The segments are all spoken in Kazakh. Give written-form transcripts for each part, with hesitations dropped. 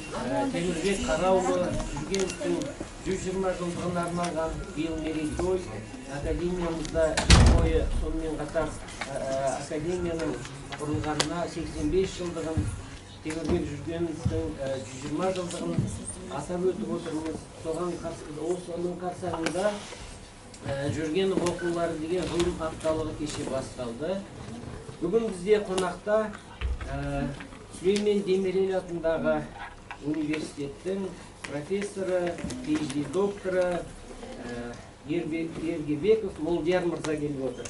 Темірбек Қараұлы Жүргеновтің 120 жылдығына арналған биыл мерейтой академиямызда жыл бойы, сонымен қатар академияның құрылғанына 85 жылдығын, Темірбек Жүргеновтің 120 жылдығын атап өтіп отырмыз. Соған осының қарсаңында Жүргенов оқулары деген ғылым апталығы кеше басталды. Бүгін бізде қонақта Сүлеймен Демирел атындағы университеттің профессоры, PhD докторы Ергебеков Молдияр мырза келіп отыр.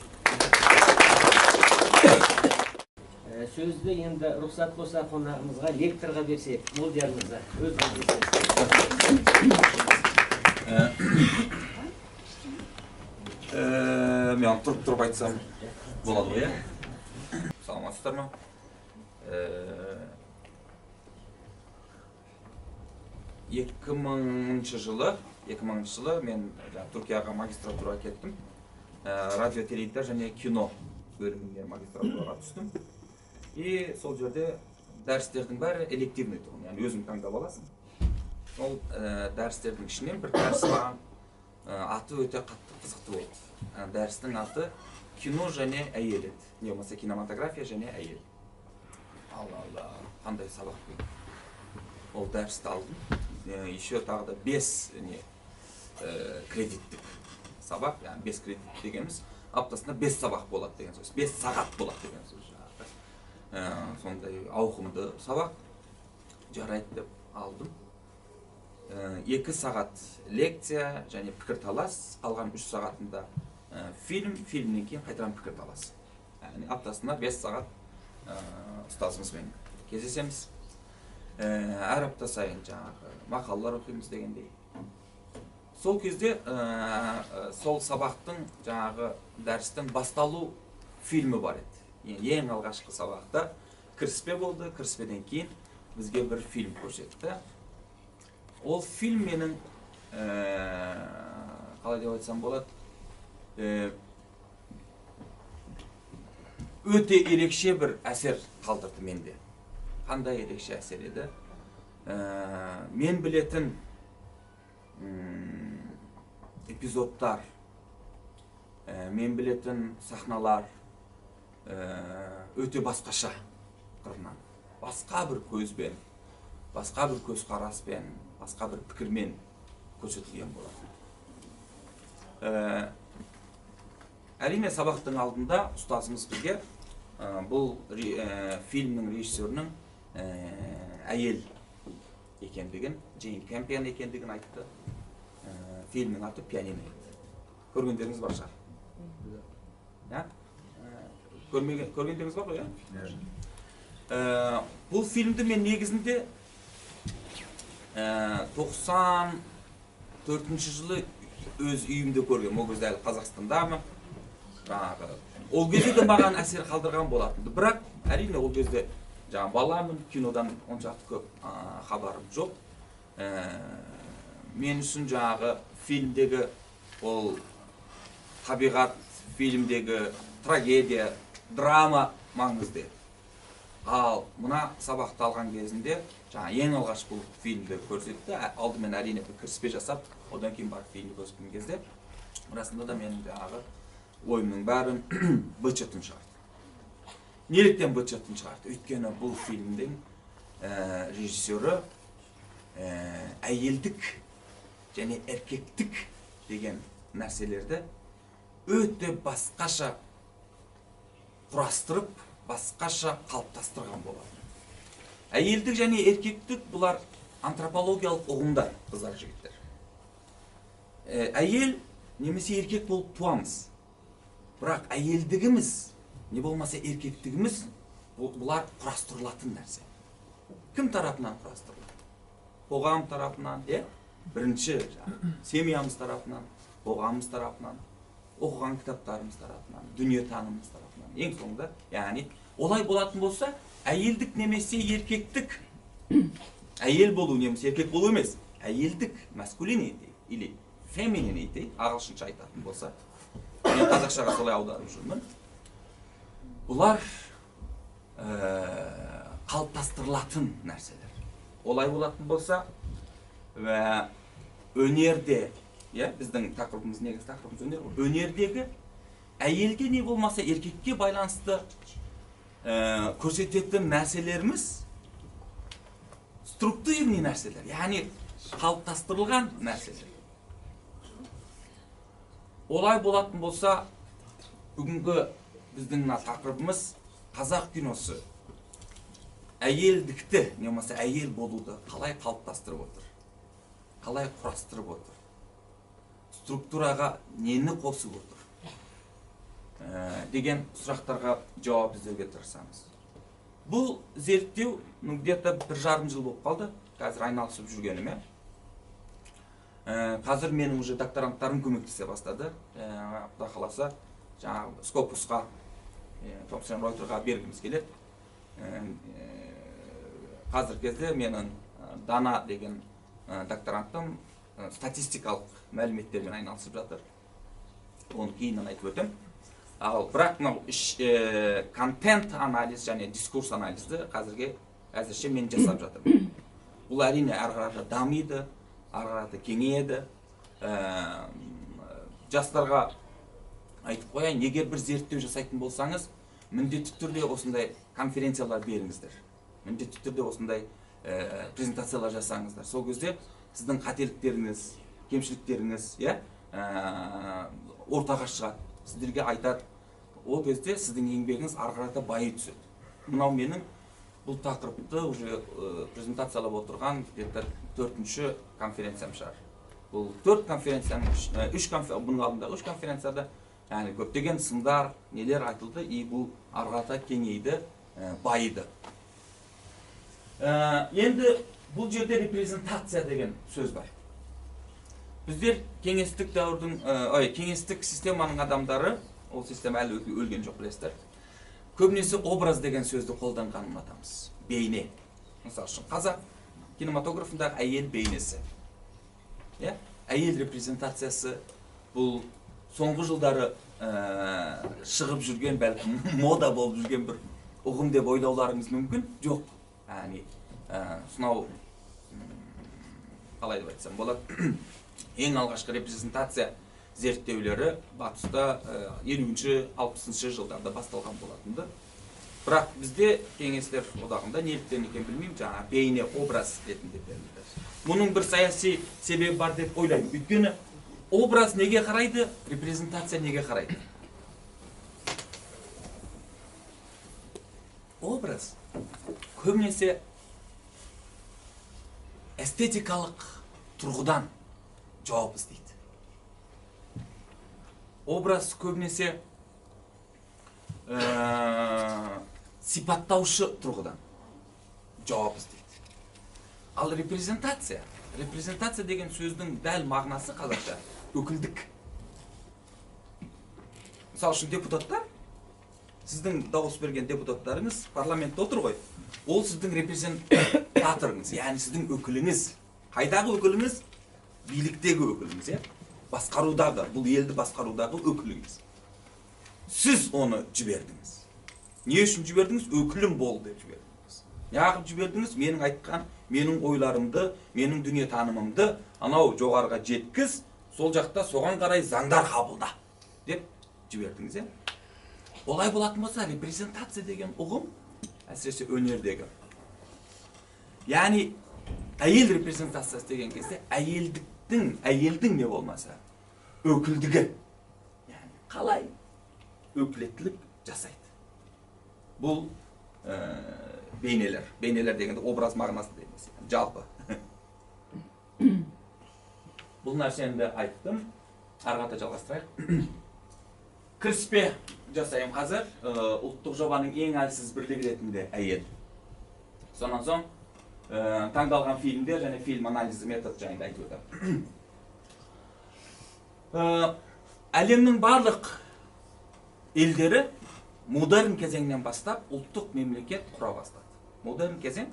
Сөзді енді рұқсат болса қонағымызға, лекторға берсек. Молдияр мырза, өзіңіз мен тұрып айтсам болады ғой, саламатсыздар ма? 2000 жылы мен Түркияға магистратураға кеттім. Радио, телевизия және кино бөліміне магистратураға түстім. И сол жерде дәрістердің бәрі элективный тұғын, яғни өзің таңдап аласың. Сол дәрістердің ішінен бір дәріс маған аты өте қатты қызықты болды. Дәрістің аты кино және әйел еді. Не болмаса кинематография және әйел. Алла, қандай сабақ болды. Ол дәрісті алдым. Еще тағы да 5 кредиттік сабақ, яғни 5 кредит дегеніміз аптасында 5 сабақ болады деген сөз, 5 сағат болады деген сөз. Сондай ауқымды сабақ жарайды деп алдым. 2 сағат лекция және пікір талас, қалған 3 сағатында фильмнен кейін қайтадан пікір талас. Яғни аптасында 5 сағат ұстазымызбен кездесеміз. Әр апта сайын жаңағы мақалалар оқимыз дегендей. Сол кезде сол сабақтың жаңағы дәрістің басталу фильмі бар еді. Ең алғашқы сабақта кіріспе болды, кіріспеден кейін бізге бір фильм көрсетті. Ол фильм менің, қалай деп айтсам болады, өте ерекше бір әсер қалдырды менде. Қандай ерекше әсер еді? Мен білетін эпизодтар, мен білетін сахналар өте басқаша қырынан. Басқа бір көзбен, басқа бір көзқараспен, басқа бір пікірмен көрсетілген болады. Әрине сабақтың алдында ұстазымыз бізге бұл фильмнің режиссерінің әйел екендігін, Джейн Кэмпион екендігін айтты. Фильмнің аты «Пианино» еді. Көргендеріңіз бар шығар. Көргендеріңіз бар ғой, бұл фильмді мен негізінде 94 жылы өз үйімде көргем. Ол кезде әлі Қазақстандамын. Ол кезде де маған әсер қалдырған болатынды. Бірақ әрине ол кезде баламын, кинодан оншақты көп хабарым жоқ. Мен үшін жаңағы фильмдегі ол табиғат, фильмдегі трагедия, драма маңызды. Ал мұна сабақты алған кезінде ең алғаш бұл фильмді көрсетті. Алдымен әрине кіріспе жасап, одан кейін барып фильмді көрсеткен кезде расында да менің жаңағы ойымның бәрін быт-шытын шығарды. Неліктен быт-шытын шығарды? Өйткені бұл фильмдің режиссері әйелдік және еркектік деген нәрселерді өте басқаша құрастырып, басқаша қалыптастырған болады. Әйелдік және еркектік бұлар антропологиялық ұғымдар, қыздар, жігіттер. Әйел немесе еркек болып туамыз. Бірақ әйелдігіміз, не болмаса еркектігіміз, бұлар құрастырылатын нәрсе. Кім тарапынан құрастырылады? Қоғам тарапынан, бірінші семьямыз тарапынан, қоғамымыз тарапынан, оқыған кітаптарымыз тарапынан, дүниетанымыз тарапынан. Ең соңында, яғни, олай болатын болса, әйелдік немесе еркектік, әйел болу немесе еркек болу емес, әйелдік, masculinity, или femininity, ағылшынша айтатын болса, мен қазақшаға солай аударып жүрмін. Бұлар қалыптастырылатын нәрселер. олай болатын болса, өнерде, біздің тақырыбымыз негізгі тақырыбымыз өнер ғой. Өнердегі әйелге не болмаса еркекке байланысты көрсететін нәрселеріміз структурный нәрселер, яғни қалыптастырылған нәрселер. Олай болатын болса, бүгінгі біздің тақырыбымыз қазақ киносы әйелдікті, не болмаса әйел болуды қалай қалыптастырып отыр, қалай құрастырып отыр, структураға нені қосып отыр деген сұрақтарға жауап іздеуге тырысамыз. Бұл зерттеу где-то 1,5 жыл болып қалды, қазір айналысып жүргеніме. Қазір менің уже докторанттарым көмектесе бастады. Құда қаласа, жаңағы Скопусқа, Томпсон Ройтерға бергіміз келеді. Қазір кезде менің Дана деген докторантым статистикалық мәліметтермен айналысып жатыр. Оны кейіннен айтып өтем. Ал бірақ контент анализ және дискурс анализді әзірше мен жасап жатырмын. Бұл әрине әрі қарата дамиды, әрі қарата кеңейеді. Жастарға айтып қояйын, егер бір зерттеу жасайтын болсаңыз, міндетті түрде осындай конференциялар беріңіздер. Міндетті түрде осындай презентациялар жасаңыздар. Сол кезде сіздің қателіктеріңіз, кемшіліктеріңіз ортаға шығады. Сіздерге айтады. Ол кезде сіздің еңбегіңіз ары қарата байи түседі. Мынау менің бұл тақырыпты уже презентациялап отырған 4-ші конференциям шығар. Бұл 4 конференцияның, бұның алдындағы 3 конференцияда көптеген сындар, нелер айтылды, и бұл ары қарата кеңейді, байыды. Енді бұл жерде репрезентация деген сөз бар. Біздер кеңестік дәуірдің, кеңестік системаның адамдары, ол система әлі өлген жоқ, білесіздер. Көбінесе образ деген сөзді қолданғанын ұнатамыз. Бейне. Мысалы үшін қазақ кинематографындағы әйел бейнесі. Әйел репрезентациясы бұл соңғы жылдары шығып жүрген, бәлкім мода болып жүрген бір ұғым деп ойлауларыңыз мүмкін? Жоқ. Сонау, қалай деп айтсам болады, ең алғашқы репрезентация зерттеулері батыста 50-60 жылдарда басталған болатынды. Бірақ бізде кеңестер одағында неліктен екен білмеймін, жаңа бейне образ ретінде берілді. Мұның бір саяси себебі бар деп ойлаймын. Өйткені образ неге қарайды, репрезентация неге қарайды? Образ көбінесе эстетикалық тұрғыдан жауап іздейді. Образ көбінесе сипаттаушы тұрғыдан жауап іздейді. Ал репрезентация деген сөздің дәл мағынасы қазақша өкілдік. Мысалы үшін депутаттар, сіздің дауыс берген депутаттарыңыз парламентте отыр ғой. Ол сіздің репрезентаторыңыз, яғни сіздің өкіліңіз. Қайдағы өкіліңіз? Биліктегі өкіліңіз, басқарудағы, бұл елді басқарудағы өкіліңіз. Сіз оны жібердіңіз. Не үшін жібердіңіз? Өкілім бол деп жібердіңіз. Неғып жібердіңіз? Менің айтқан, менің ойларымды, менің дүние танымымды анау жоғарыға жеткіз, сол жақта соған қарай заңдар қабылда деп жібердіңіз. Олай болатын болса, репрезентация деген ұғым, әсіресе өнердегі. Яғни, әйел репрезентациясы деген кезде әйелдің не болмаса, өкілдігі. Яғни, қалай өкілеттілік жасайды. Бұл бейнелер. Бейнелер дегенде образ мағынасы дейміз. Жалпы. Бұл нәрсені айттым. Арғата жалғастырайық. Кіріспе жасайым қазір. Ұлттық жобаның ең әлсіз бірлігі ретінде әйел. Сонан соң таңдалған фильмдер және фильм анализі метод жайында айтып өтемін. Әлемнің барлық елдері модерн кезеңнен бастап ұлттық мемлекет құра бастады. Модерн кезең,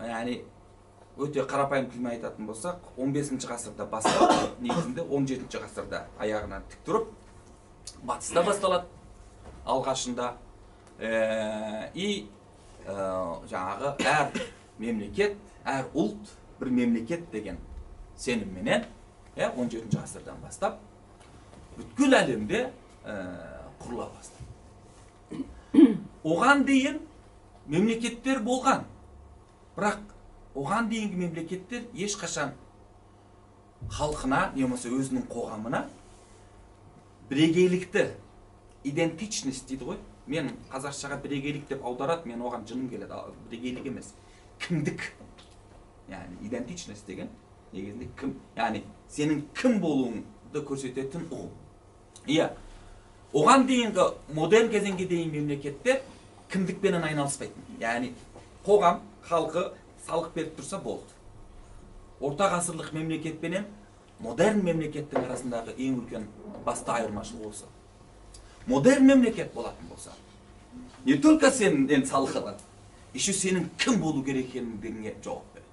яғни өте қарапайым тілмен айтатын болсақ, 15-ші ғасырда басталып, негізінде 17-ші ғасырда аяғынан тік тұрып, батыста басталады алғашында. Жаңағы әр мемлекет, әр ұлт бір мемлекет деген сенімменен 17 ғасырдан бастап бүткіл әлемде құрыла бастады. Оған дейін мемлекеттер болған, бірақ оған дейінгі мемлекеттер ешқашан халқына, немесе өзінің қоғамына бірегейлікті, идентичность дейді ғой. Мен қазақшаға бірегейлік деп аударады, мен оған жыным келеді. Бірегейлік емес, кімдік. Яғни идентичность деген негізінде кім, яғни сенің кім болуыңды көрсететін ұғым. Иә, оған дейінгі модерн кезеңге дейін мемлекеттер кімдікпенен айналыспайтын. Яғни қоғам, халқы салық беріп тұрса болды. Орта ғасырлық мемлекетпенен модерн мемлекеттің арасындағы ең үлкен басты айырмашылық осы. Модерн мемлекет болатын болса, не только сенен салық алады, еще сенің кім болу керек екендігіңе жауап береді.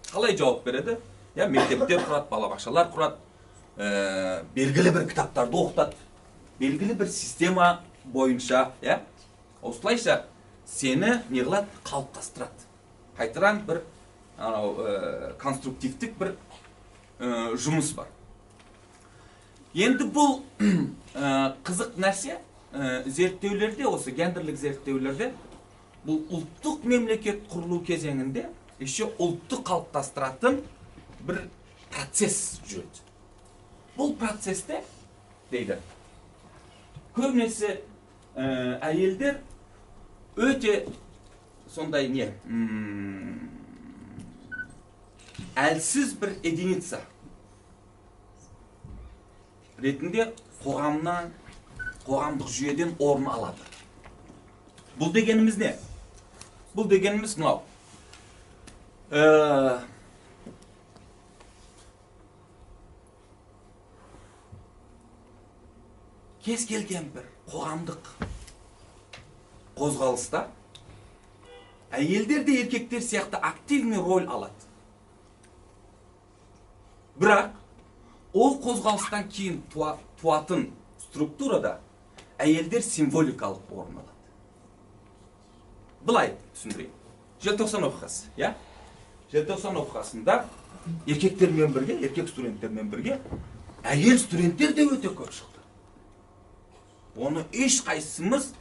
Қалай жауап береді? Мектептер құрады, балабақшалар құрады, белгілі бір кітаптарды оқытады, белгілі бір система бойынша, осылайша сені не қылады? Қалыптастырады. Қайтаран бір конструктивтік бір жұмыс бар. Енді бұл қызық нәрсе, зерттеулерде, осы гендерлік зерттеулерде, бұл ұлттық мемлекет құрылу кезеңінде еще ұлтты қалыптастыратын бір процесс жүреді. Бұл процесте, дейді, көбінесе әйелдер өте сондай не, әлсіз бір единица ретінде қоғамдық жүйеден орын алады. Бұл дегеніміз не? Бұл дегеніміз мынау. Кез келген бір қоғамдық қозғалыста әйелдер де еркектер сияқты активный роль алады. Бірақ ол қозғалыстан кейін туатын структурада әйелдер символикалық орын алады. Былай түсіндірейін. Желтоқсан оқиғасы, Желтоқсан оқиғасында еркектермен бірге, еркек студенттермен бірге әйел студенттер де өте көп шықты. Оны еш қайсымыз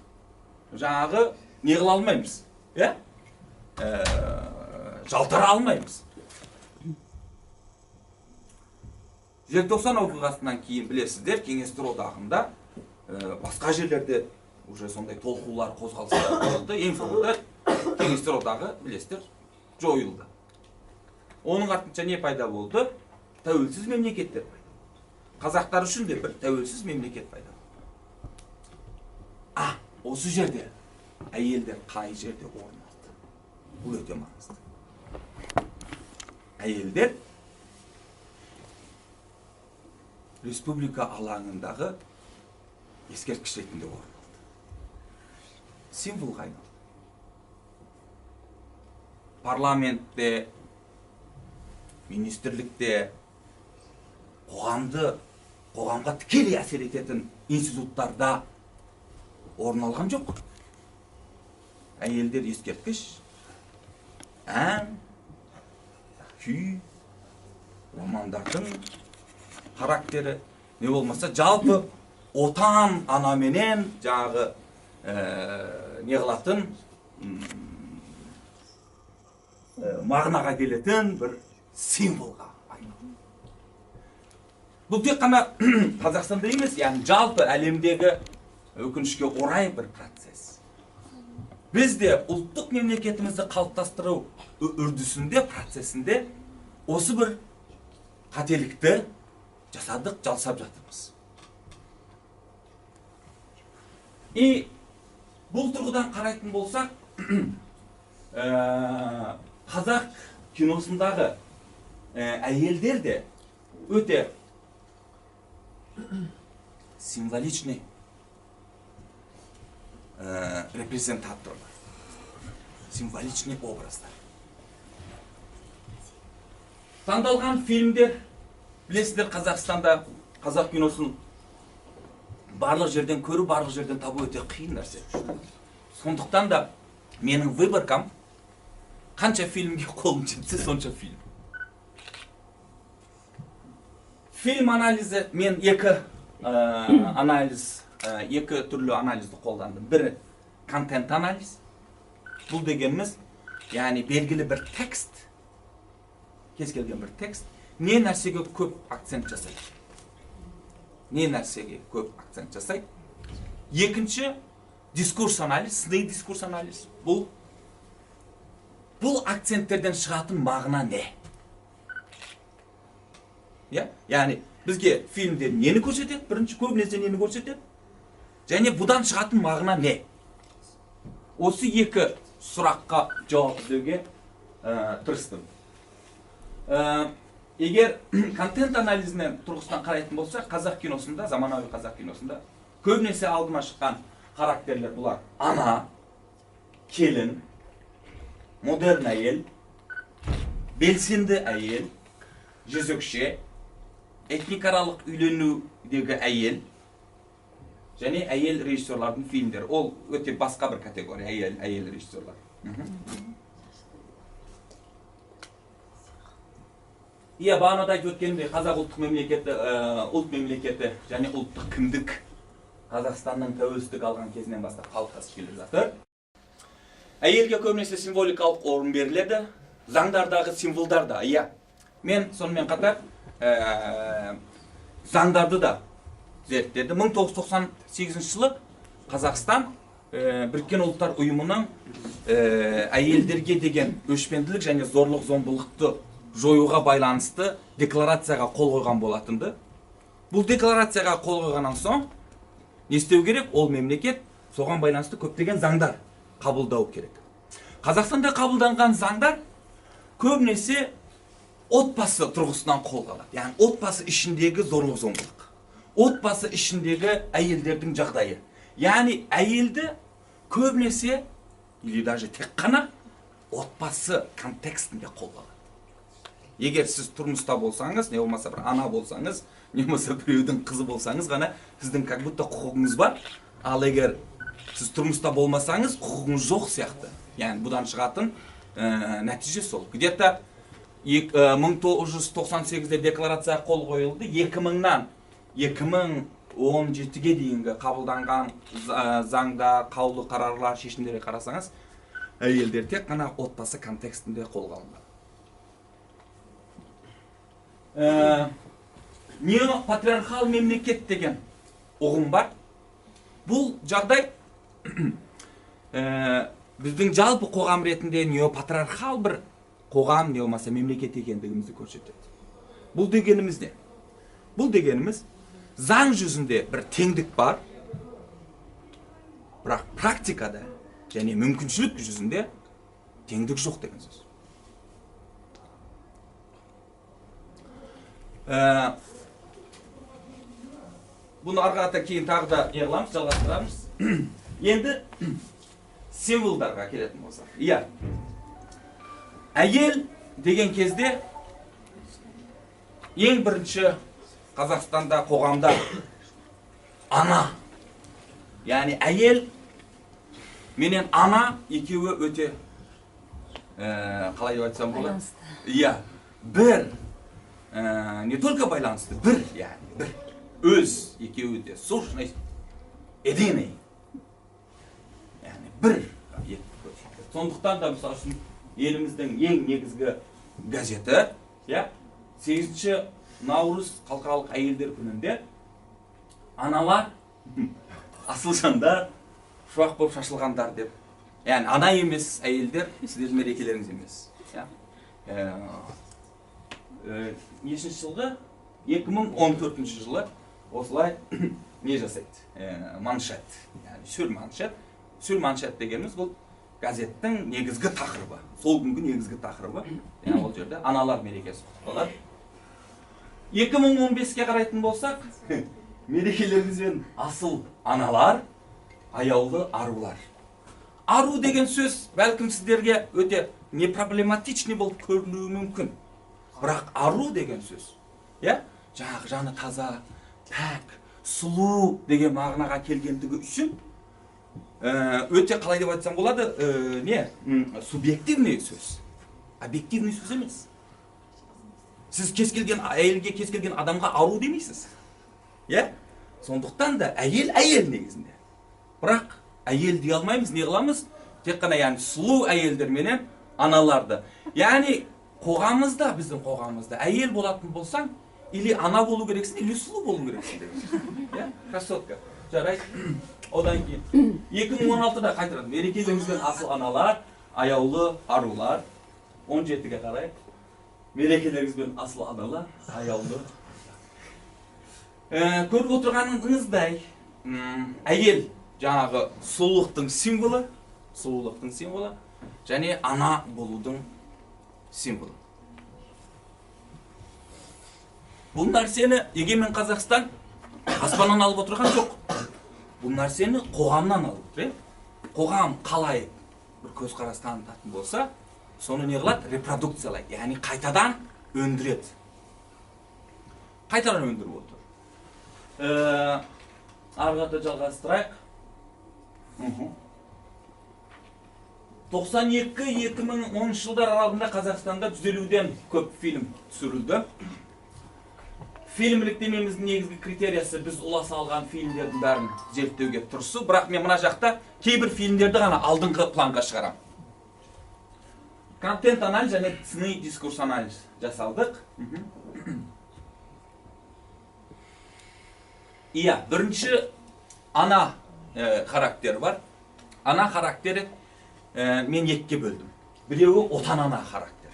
жаңағы не қыла алмаймыз, жалтара алмаймыз. Желтоқсан оқиғасынан кейін білесіздер, Кеңестер одағында басқа жерлерде уже сондай толқулар, қозғалыстар болды. Ең соңында Кеңестер одағы білесіздер жойылды. Оның артынша не пайда болды? Тәуелсіз мемлекеттер пайда болды. Қазақтар үшін де бір тәуелсіз мемлекет пайда болды. Осы жерде әйелдер қай жерде орын алды? Бұл өте маңызды. Әйелдер республика алаңындағы ескерткіш ретінде орын алды. Символға айналды. Парламентте, министрлікте, қоғамға тікелей әсер ететін институттарда орын алған жоқ. Әйелдер ескерткіш, ән, күй, романдардың характері, не болмаса жалпы отан анаменен жағы не қылатын, мағынаға келетін бір символға айналды. Бұл тек қана Қазақстанда емес, яғни жалпы әлемдегі өкінішке орай бір процесс. Біз де ұлттық мемлекетімізді қалыптастыру үрдісінде, процесінде осы бір қателікті жасадық, жалсап жатырмыз. Бұл тұрғыдан қарайтын болсақ, қазақ киносындағы әйелдер де өте символичный репрезентаторлар, символичный образдар. Таңдалған фильмдер, білесіздер, Қазақстанда қазақ киносын барлық жерден көру, барлық жерден табу өте қиын нәрсе. Сондықтан да менің выборкам Қанша фильмге қолым жетсе сонша фильм. Фильм анализі, мен екі түрлі анализді қолдандым. Бірі контент анализ. Бұл дегеніміз, яғни белгілі бір текст, кез келген бір текст, не нәрсеге көп акцент жасайды. Екінші, дискурс анализ, сыни дискурс анализ. Бұл акценттерден шығатын мағына не? Яғни, бізге фильмдер нені көрсетеді? Бірінші, көбінесе нені көрсетеді? Және бұдан шығатын мағына не? Осы екі сұраққа жауап іздеуге тырыстым. Егер контент анализінен тұрғысынан қарайтын болса, қазақ киносында, заманауи қазақ киносында көбінесе алдыма шыққан характерлер бұлар: ана, келін, модерн әйел, белсенді әйел, жезөкше, этникаралық үйленудегі әйел, және әйел режиссерлардың фильмдері. Ол өте басқа бір категория, әйел режиссерлар. Бағанада айтып өткенімдей, қазақ ұлттық мемлекеті, ұлт мемлекеті және ұлттық кіндік Қазақстанның тәуелсіздік алған кезінен бастап қалыптасып келе жатыр. Әйелге көбінесе символикалық орын беріледі, заңдардағы символдар да. Мен сонымен қатар заңдарды да зерттеді. 1998 жылы Қазақстан Біріккен ұлттар ұйымының әйелдерге деген өшпенділік және зорлық-зомбылықты жоюға байланысты декларацияға қол қойған болатынды. Бұл декларацияға қол қойғаннан соң не істеу керек? Ол мемлекет соған байланысты көптеген заңдар қабылдау керек. Қазақстанда қабылданған заңдар көбінесе отбасы тұрғысынан қолға алады. Яғни отбасы ішіндегі зорлық-зомбылық, отбасы ішіндегі әйелдердің жағдайы. Яғни әйелді көбінесе, или даже тек қана отбасы контекстінде қолға алады. Егер сіз тұрмыста болсаңыз, не болмаса бір ана болсаңыз, не болмаса біреудің қызы болсаңыз ғана сіздің как будто құқығыңыз бар. Ал егер сіз тұрмыста болмасаңыз, құқығыңыз жоқ сияқты. Яғни бұдан шығатын нәтиже сол. Где-то 1998-де декларация қол қойылды. 2000-нан 2017-ге дейінгі қабылданған заңда, қаулы қарарлар, шешімдерге қарасаңыз, әйелдер тек қана отбасы контекстінде қолға алынған. Неопатриархал мемлекет деген ұғым бар. Бұл жағдай біздің жалпы қоғам ретінде неопатриархал бір қоғам, не болмаса мемлекет екендігімізді көрсетеді. Бұл дегеніміз не? Бұл дегеніміз заң жүзінде бір теңдік бар, бірақ практикада және мүмкіншілік жүзінде теңдік жоқ деген сөз. Бұны арғата кейін тағы да еғыламыз, жалғастырамыз. Енді символдарға келетін болсақ. Әйел деген кезде ең бірінші Қазақстанда, қоғамда ана. Яғни әйел менен ана екеуі өте, қалай деп айтсам болады? Бір, не только байланысты, бір, яғни бір. Өз екеуі де сущность единый. Яғни бір. Сондықтан да мысалы үшін еліміздің ең негізгі газеті, 8 наурыз халықаралық әйелдер күнінде аналар асылжандар, шуақ болып шашылғандар деп. Яғни ана емес әйелдер, сіздердің мерекелеріңіз емес. Нешінші жылғы? 2014 жылы осылай не жасайды? Маншет. Сүр маншет. Сүр маншет дегеніміз бұл газеттің негізгі тақырыбы. Сол күнгі негізгі тақырыбы. Ол жерде аналар мерекесі құттықталады. 2015-ке қарайтын болсақ, мерекелерімізбен асыл аналар, аяулы арулар. Ару деген сөз бәлкім сіздерге өте не проблематичный болып көрінуі мүмкін. Бірақ ару деген сөз, жаңағы жаны таза, пәк, сұлу деген мағынаға келгендігі үшін өте қалай деп айтсам болады, субъективный сөз. объективный сөз емес. Сіз кез келген әйелге, кез келген адамға ару демейсіз. Иә? Сондықтан да әйел негізінде. Бірақ әйел дей алмаймыз, не қыламыз? Тек қана яғни сұлу әйелдер менен аналарды. Яғни қоғамымызда, біздің қоғамымызда әйел болатын болсаң, или ана болу керексің, или сұлу болу керексің деген. Иә? Красотка. Жарайды. Одан кейін 2016-да қайтадан мерекелеріңізбен асыл аналар, аяулы арулар. 17-ге қарай мерекелеріңізбен асыл аналар, аяулы. Көріп отырғаныңыздай, әйел жаңағы сұлулықтың символы, және ана болудың символы. Бұл нәрсені Егемен Қазақстан аспаннан алып отырған жоқ. Бұл нәрсені қоғамнан алып отыр. Қоғам қалай бір көзқарас танытатын болса, соны не қылады? Репродукциялайды, яғни қайтадан өндіреді. Қайтадан өндіріп отыр. Арғата жалғастырайық. 92-2010 жылдар аралығында Қазақстанда 150-ден көп фильм түсірілді. Фильм реттемеміздің негізгі критериясы біз ұласа алған фильмдердің бәрін зерттеуге тырысу, бірақ мен мына жақта кейбір фильмдерді ғана алдыңғы планға шығарам. Контент анализ және сыни дискурс анализ жасалдық. Иә, бірінші ана характері бар. Ана характері мен екіге бөлдім. Біреуі отан ана характер.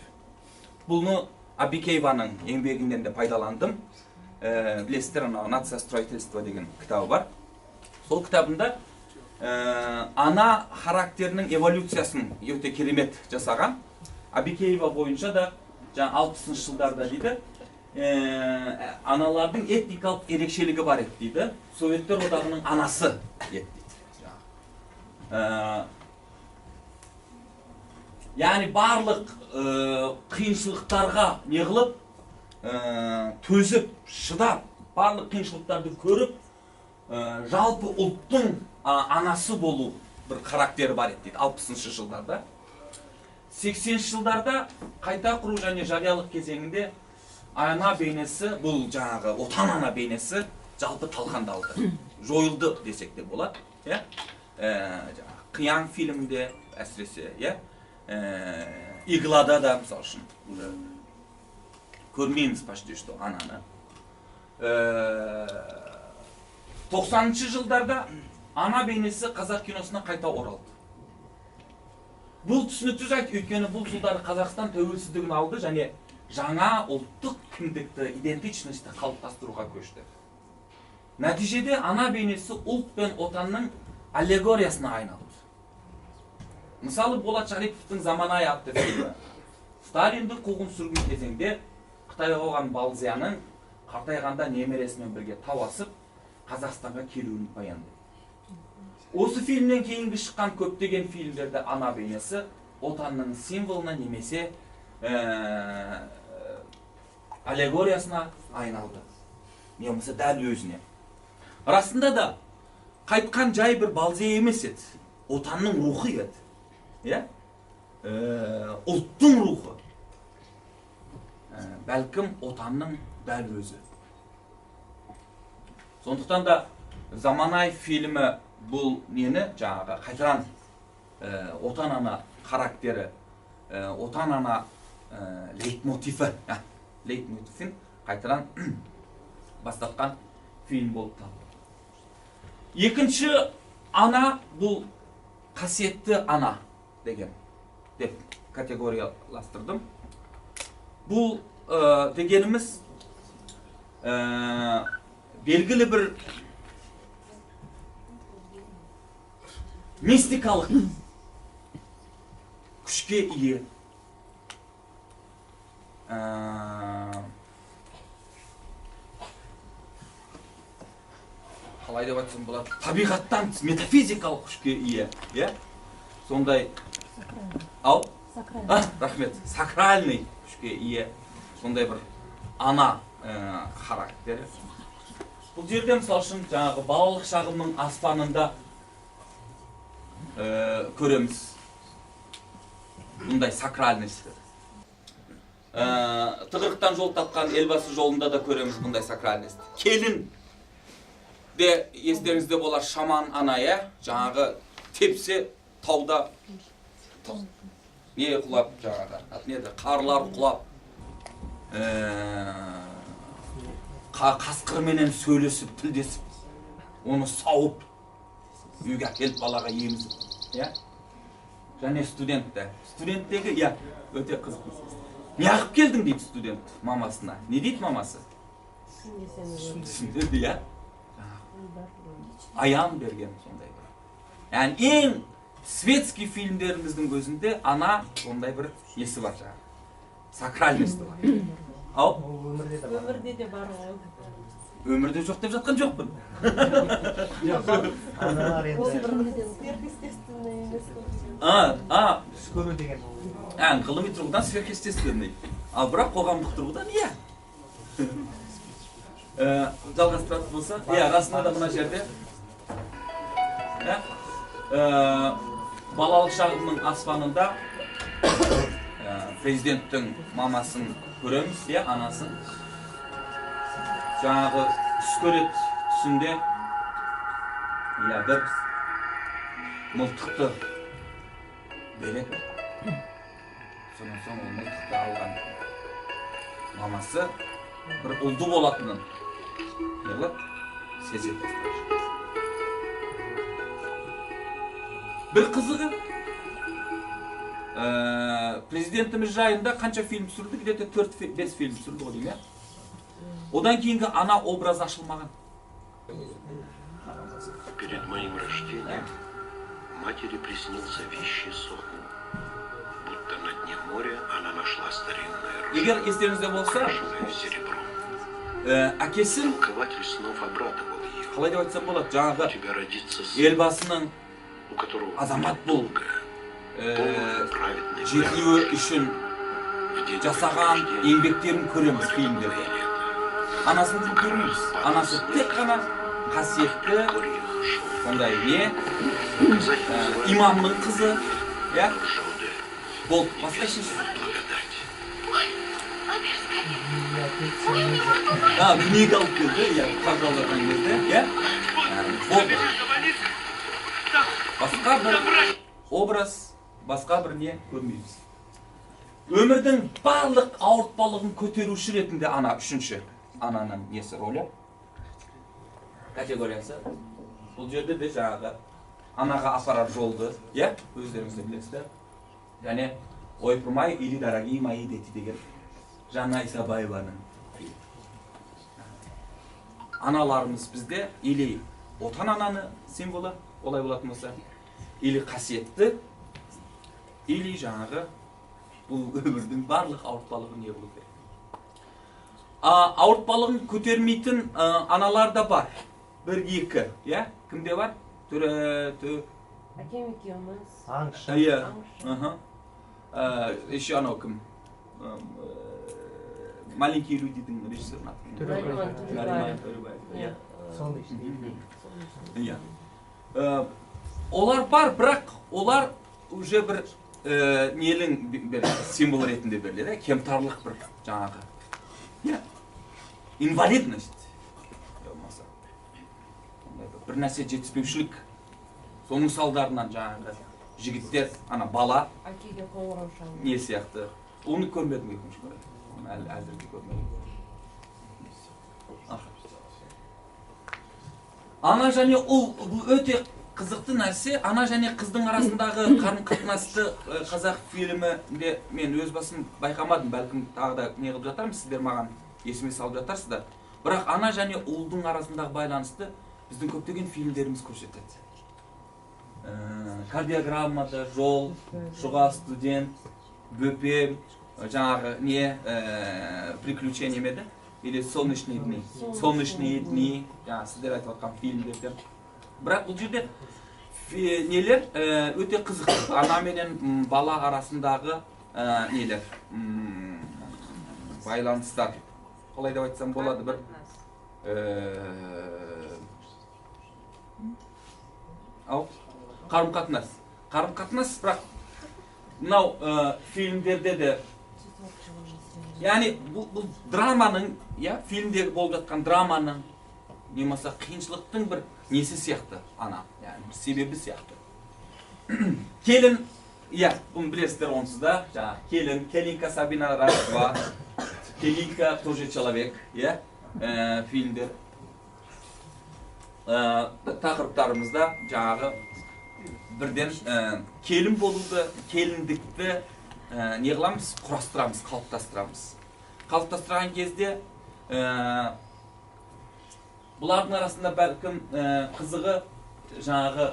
Бұны Абикееваның еңбегінен де пайдаландым. Білесіздер, «Нация строительства» деген кітабы бар. Сол кітабында ана характерінің эволюциясын өте керемет жасаған. Абикеева бойынша да 60-шы жылдарда дейді, аналардың этникалық ерекшелігі бар еді дейді. Советтер одағының анасы еді дейді. Яғни барлық қиыншылықтарға не қылып, төзіп, шыдап, барлық қиыншылықтарды көріп, жалпы ұлттың анасы болу бір характері бар еді дейді 60-шы жылдарда. 80-ші жылдарда қайта құру және жариялық кезеңінде ана бейнесі, бұл жаңағы отан ана бейнесі жалпы талқандалды. Жойылды десек де болады. Қиян фильмінде әсіресе, Иглада да, мысалы үшін, көрмейміз почти что ананы. 90-шы жылдарда ана бейнесі қазақ киносына қайта оралды. Бұл түсініксіз айт, өйткені бұл жылдары Қазақстан тәуелсіздігін алды және жаңа ұлттық кіндікті, идентичності қалыптастыруға көшті. Нәтижеде ана бейнесі ұлт пен отанның аллегориясына айналды. Мысалы, Болат Шариповтың «Заманай» атты фильмі. Сталинді қуғын сүргін кезеңде Қытайға қойған Балзияның қартайғанда немересімен бірге тау асып, Қазақстанға келуін баяндайды. Осы фильмнен кейінгі шыққан көптеген фильмдерде ана бейнесі отанның символына немесе аллегориясына айналды. Немесе дәл өзіне. Расында да қайтқан жай бір Балзия емес еді. Отанның рухы еді. Ұлттың рухы. Бәлкім отанның дәл өзі. Сондықтан да «Заманай» фильмі бұл нені жаңағы қайтаран отан ана характері, отан ана лейтмотивін қайтаран бастатқан фильм болып табылады. Екінші ана бұл қасиетті ана деген деп категорияластырдым. Бұл дегеніміз белгілі бір мистикалық күшке ие. Қалай деп айтсам болады? Табиғаттан метафизикалық күшке ие. Сондай... Ау? Рахмет. Сакральный күшке ие. Сондай бір ана характері. Бұл жерде мысалы үшін жаңағы балалық шағымның аспанында көреміз бұндай сакральностьті. Тығырықтан жол тапқан елбасы жолында да көреміз бұндай сакральность. Келін де естеріңізде болар шаман ана, жаңағы тепсе тауда не құлап, жаңағы қарлар құлап, қасқырменен сөйлесіп, тілдесіп, оны сауып, үйге әкеліп балаға емізіп. Және студенттегі, өте қызық. Не ағып келдің дейді студент мамасына. Не дейді мамасы? Түсіндірді, аян берген сондай. Яғни ең светский фильмдеріміздің көзінде ана сондай бір несі бар жаңағы. Сакральності бар. Ау? Өмірде де бар ғой. Өмірде жоқ деп жатқан жоқпын. Сверхъестественный емес. Көру деген. Ғылыми тұрғыдан сверхъестественный. Ал бірақ қоғамдық тұрғыдан жалғастыратын болса, расында да мына жерде балалық шағымның аспанында президенттің мамасын көреміз, анасын. Жаңағы түс көрет түсінде бір мылтықты береді. Сонан соң ол мылтықты алған мамасы бір ұлды болатынын сезе бастайды. Бір қызығы президентіміз жайында қанша фильм түсірді? Где-то 4-5 фильм түсірді ғой деймін. Одан кейінгі ана образ ашылмаған. Перед моим рождением матери приснился вещий сон. Будто на дне моря она нашла старинное ружье, Егер естеріңізде болса, украшенное серебром. әкесін, Толкователь снов обрадовал ее. қалай деп айтсам болады, У жаңағы тебя родится сын, елбасының у которого азамат будет бол, полная праведная жетілуі үшін жасаған еңбектерін көреміз фильмдерде. Анасын көрмейміз. Анасы тек қана қасиетті, сондай имамның қызы, болды, басқа ешінші. Дүниеге алып келді, қабылдаған кезде, болды. Басқа бір образ, басқа бір не көрмейміз. Өмірдің барлық ауыртпалығын көтеруші ретінде ана үшінші. Ананың несі рөлі, категориясы. Бұл жерде де жаңағы анаға апарар жолды, өздеріңізді білесіздер. Және ойпырмай или дорогие мои дети деген Жанна Исабаеваның фильмі. Аналарымыз бізде или отан ананы символы, олай болатын болса, или қасиетті, или жаңағы бұл өмірдің барлық ауыртпалығын не болу керек. Ауыртпалығын көтермейтін аналар да бар. Бір-екі, кімде бар? Әкем екеуміз. Аңшы. Еще анау кім? Маленькие людидің режиссерін аты. Нариман Төребаев. Олар бар, бірақ олар уже бір нелің символ ретінде беріледі, кемтарлық бір жаңағы. Инвалидность. Бір нәрсе жетіспеушілік. Соның салдарынан жаңағы жігіттер, бала Әкеге қоңырау шалды. не сияқты. Оны көрмедім екінші көреді. Оны әзірге көрмедім. Ана және ұл, бұл өте қызықты нәрсе. Ана және қыздың арасындағы қарым-қатынасты қазақ фильмінде мен өз басым байқамадым. Бәлкім тағы да не қылып жатармыз, сіздер маған есіме салып жатарсыздар. Бірақ ана және ұлдың арасындағы байланысты біздің көптеген фильмдеріміз көрсетеді. Кардиограммада, жол, шуға студент, бөпем, жаңағы не приключение меді? Или солнечные дни. Солнечные дни, сіздер айтып отқан фильмдерден. Бірақ бұл жерде нелер өте қызықты. Ана менен бала арасындағы нелер байланыстар. Қалай деп айтсам болады бір қарым-қатынас. Қарым-қатынас, бірақ мынау фильмдерде де яғни бұл драманың, фильмдегі болып жатқан драманың не болмаса қиыншылықтың бір несі сияқты ана, яғни себебі сияқты. Келін, бұны білесіздер онсыз да, жаңағы келін, Келинка Сабина Рашева, Келинка тоже человек, фильмдер. Тақырыптарымызда жаңағы бірден келін болуды, келіндікті не қыламыз? Құрастырамыз, қалыптастырамыз. Қалыптастырған кезде бұлардың арасында бәлкім қызығы жаңағы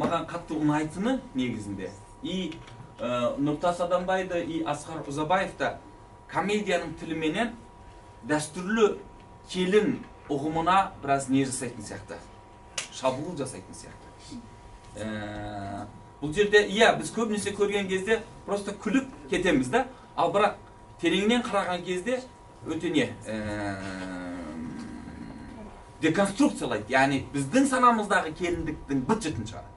маған қатты ұнайтыны негізінде. И Нұртас Адамбайды, и Асқар Ұзабаевта комедияның тіліменен дәстүрлі келін ұғымына біраз не жасайтын сияқты, шабуыл жасайтын сияқты. Бұл жерде, біз көбінесе көрген кезде просто күліп кетеміз да, ал бірақ тереңнен қараған кезде өте не деконструкциялайды, яғни біздің санамыздағы келіндіктің быт-жытын шығарады.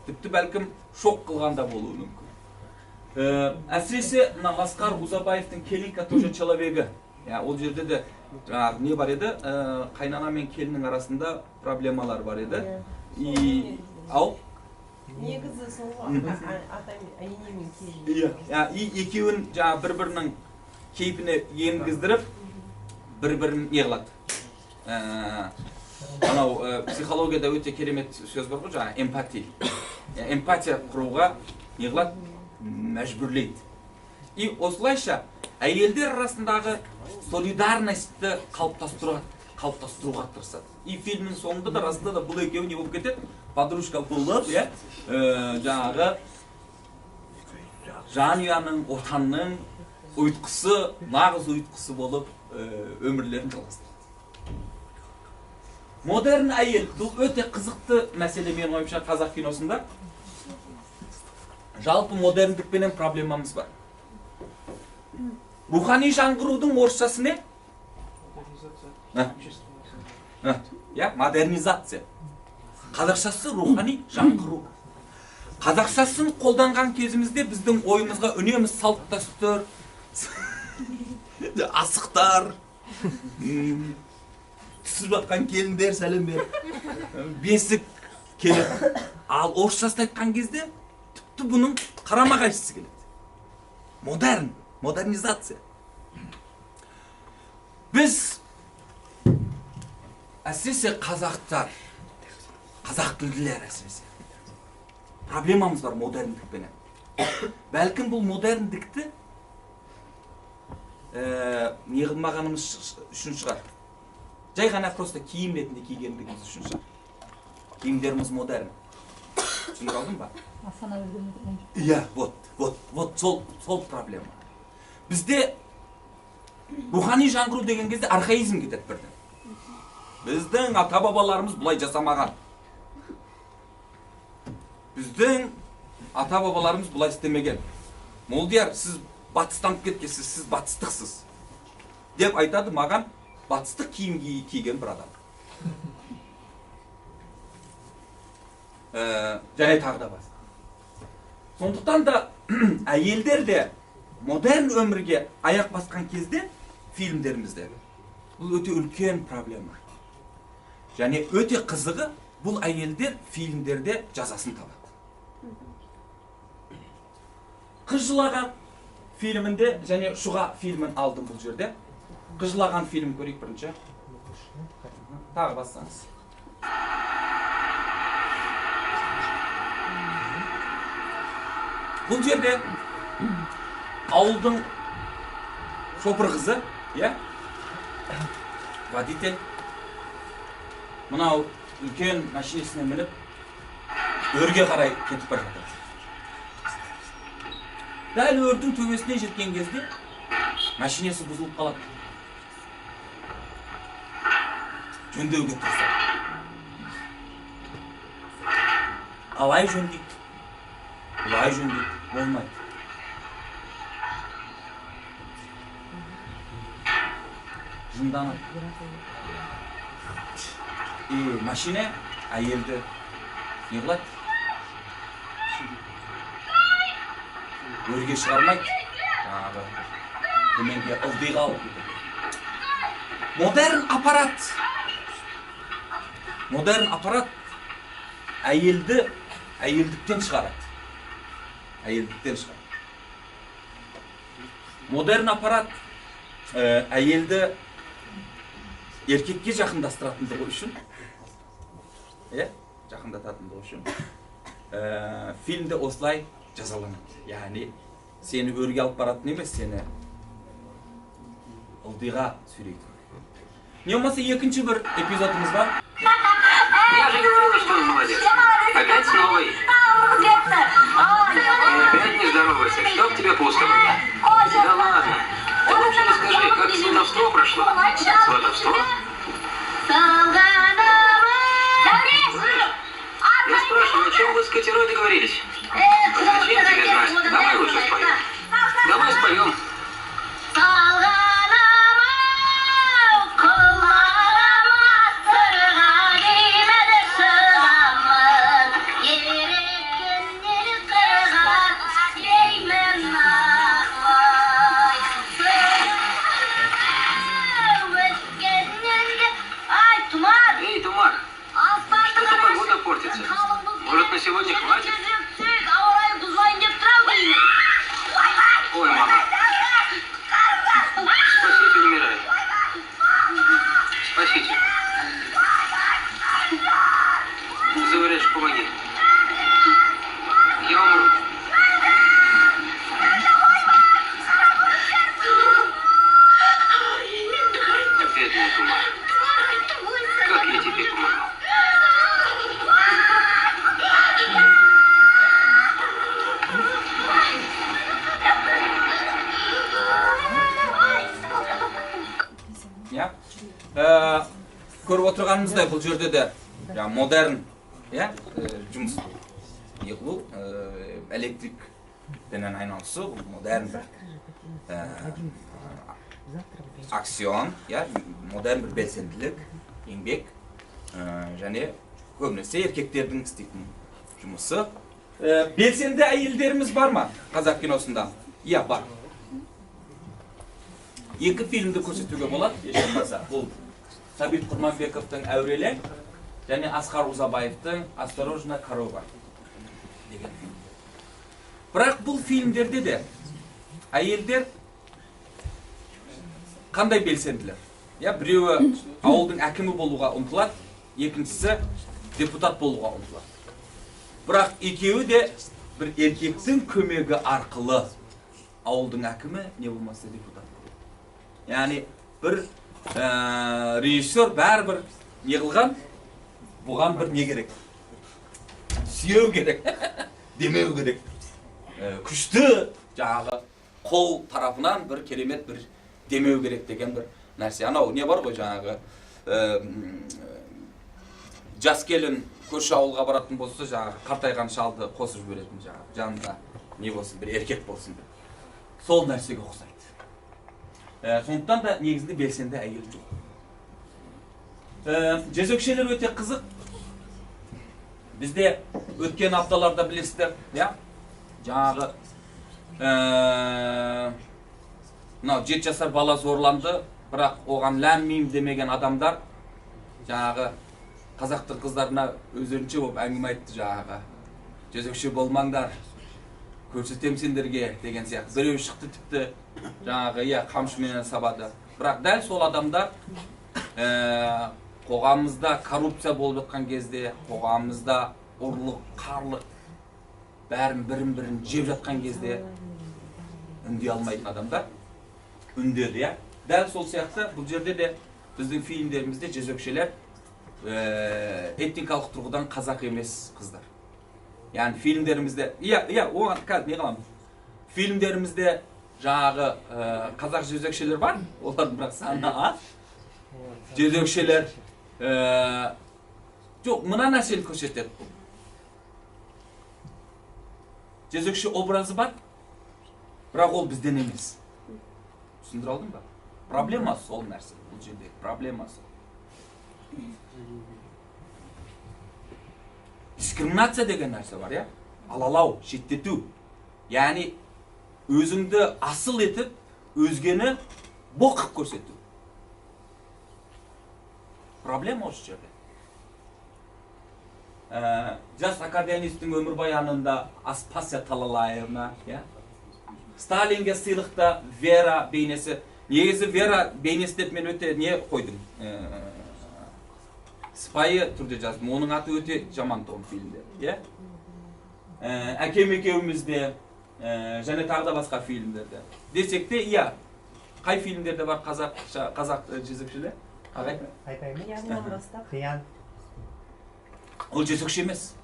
Тіпті бәлкім шок қылғанда болуы мүмкін. Әсіресе Асқар Ұзабаевтың Келинка тоже человегі. Ол жерде де не бар еді, қайнана мен келіннің арасында проблемалар бар еді. Негізі сол әйне мен келін. Екеуін бір-бірінің кейпіне енгіздіріп, бір-бірін не қылады. Анау психологияда өте керемет сөз бар ғой, жаңа эмпатия. Эмпатия құруға не қылады? Мәжбүрлейді. И осылайша әйелдер арасындағы солидарностьті қалыптастыруға тырысады. И фильмнің соңында да расында да бұл екеуі не болып кетеді? Подружка болып, жаңағы жанұяның, отанның ұйытқысы, нағыз ұйытқысы болып өмірлерін жалғастырады. Модерн әйел, бұл өте қызықты мәселе менің ойымша қазақ киносында. Жалпы модерндікпенен проблемамыз бар. Рухани жаңғырудың орысшасы не? Модернизация. Қазақшасы рухани жаңғыру. Қазақшасын қолданған кезімізде біздің ойымызға үнемі салт дәстүр, асықтар, түсіп жатқан келіндер сәлем беріп, бесік келеді. Ал орысшасын айтқан кезде тіпті бұның қарама-қайшысы келеді. Модернизация. Біз әсіресе қазақтар, қазақ тілділер әсіресе проблемамыз бар модерндікпенен. Бәлкім бұл модерндікті неғылмағанымыз үшін шығар. Жай ғана просто киім ретінде кигендігіміз үшін шығар. Киімдеріміз модерн. Түсініп алдың ба? Вот сол проблема. Бізде рухани жаңғыру деген кезде архаизм кетеді бірден. Біздің ата-бабаларымыз бұлай жасамаған. Біздің ата-бабаларымыз бұлай істемеген. Молдияр, сіз батыстанып кеткенсіз, сіз батыстықсыз. Деп айтады маған батыстық киім киген бір адам. Және тағы да бас. Сондықтан да әйелдер де модерн өмірге аяқ басқан кезде фильмдерімізде бұл өте үлкен проблема. Және өте қызығы бұл әйелдер фильмдерде жазасын табады. Қыз жылаған фильмінде, және Шуға фильмін алдым бұл жерде. Қыз жылаған фильм көрейік бірінші. Тағы бассаңыз. Бұл жерде ауылдың шопыр қызы, водитель, мынау үлкен машинесіне мініп өрге қарай кетіп бара жатыр. Дәл өрдің төбесіне жеткен кезде машинесі бұзылып қалады. Жөндеуге тырысады. Қалай жөндейді? Бұлай жөндейді, болмайды. Жынданады. Машина әйелді не қылады? өрге шығармайды. Жаңағы төменге ылдиға алып кетеді. Модерн аппарат әйелдіктен шығарады. Модерн аппарат әйелді еркекке жақындастыратындығы үшін, жақындататындығы үшін фильмде осылай жазаланады. Яғни сені өрге алып баратын емес, сені ылдиға сүйрейді. Не болмаса екінші бір эпизодымыз бар. Я же говорила, что он молодец. Опять с новой. Опять не здоровайся. Чтоб тебе пусто было. Да ладно. Ты лучше расскажи, как сватовство прошло. Сватовство? Я спрашиваю, о чем вы с Катерой договорились? Зачем тебе знать? Давай лучше споем. Давай споем. Эй, Тумар, что-то погода портится. Может, на сегодня хватит? Ой, мама. Спасите, умирает. Спасите. Заваряешь, помоги. Я умру. Бедный Тумар. Как я тебе помогу? Көріп отырғанымыздай бұл жерде де модерн жұмыс неғылу, электрикпенен айналысу, бұл модерн бір акцион, модерн бір белсенділік, еңбек, және көбінесе еркектердің істейтін жұмысы. Белсенді әйелдеріміз бар ма қазақ киносында? Иә, бар. Екі фильмді көрсетуге болады, ешқандай. Бұл Сабит Құрманбековтың «Әурелі» және Асқар Ұзабаевтың «Осторожна, корова» деген фильм. Бірақ бұл фильмдерде де әйелдер қандай белсенділер? Біреуі ауылдың әкімі болуға ұмтылады, екіншісі депутат болуға ұмтылады. Бірақ екеуі де бір еркектің көмегі арқылы ауылдың әкімі не болмаса депутат болады. Яғни бір режиссер бәрібір не қылған, бұған бір не керек? Сүйеу керек, демеу керек. Күшті жаңағы қол тарапынан бір керемет бір демеу керек деген бір нәрсе. Анау не бар ғой жаңағы жас келін көрші ауылға баратын болса жаңағы қартайған шалды қосып жіберетін жаңағы жанында не болсын, бір еркек болсын деп. Сол нәрсеге ұқсайды. Сондықтан да негізінде белсенді әйел жоқ. Жезөкшелер өте қызық. Бізде өткен апталарда білесіздер, жаңағы 7 жасар бала зорланды, бірақ оған ләм-мим демеген адамдар жаңағы қазақтың қыздарына өздерінше болып әңгіме айтты жаңағы. Жезөкше болмаңдар, көрсетем сендерге деген сияқты. Біреу шықты тіпті жаңағы қамшымен сабады. Бірақ дәл сол адамдар қоғамымызда коррупция болып жатқан кезде, қоғамымызда ұрлық, қарлық, бәрін бірін жеп жатқан кезде үндей алмайтын адамдар үндеді. Дәл сол сияқты бұл жерде де біздің фильмдерімізде жезөкшелер этникалық тұрғыдан қазақ емес қыздар. Яғни фильмдерімізде, оған қазір не қыламыз? Фильмдерімізде жаңағы қазақ жезөкшелер бар, олардың бірақ саны аз. Жезөкшелер жоқ, мына нәрсені көрсетеді. Жезөкше образы бар, бірақ ол бізден емес. Түсіндіре алдың ба? Проблема сол нәрсе, бұл жерде проблема сол. Дискриминация деген нәрсе бар, алалау, шеттету. Яғни өзіңді асыл етіп, өзгені боқып көрсету. Проблема осы жерде. Жас аккордеонисттің өмірбаянында Аспасия Талалаевна, Сталинге сыйлықта Вера бейнесі. Негізі Вера бейнесі деп мен өте не қойдым? Сыпайы түрде жаздым. Оның аты өте жаман том фильмдер. Әкем екеумізде және тағы да басқа фильмдерде. Десек те, иә, қай фильмдерде бар қазақ жезөкшелер? Айтайын. Яғынан бастап. Қиян. Ол жезөкше емес.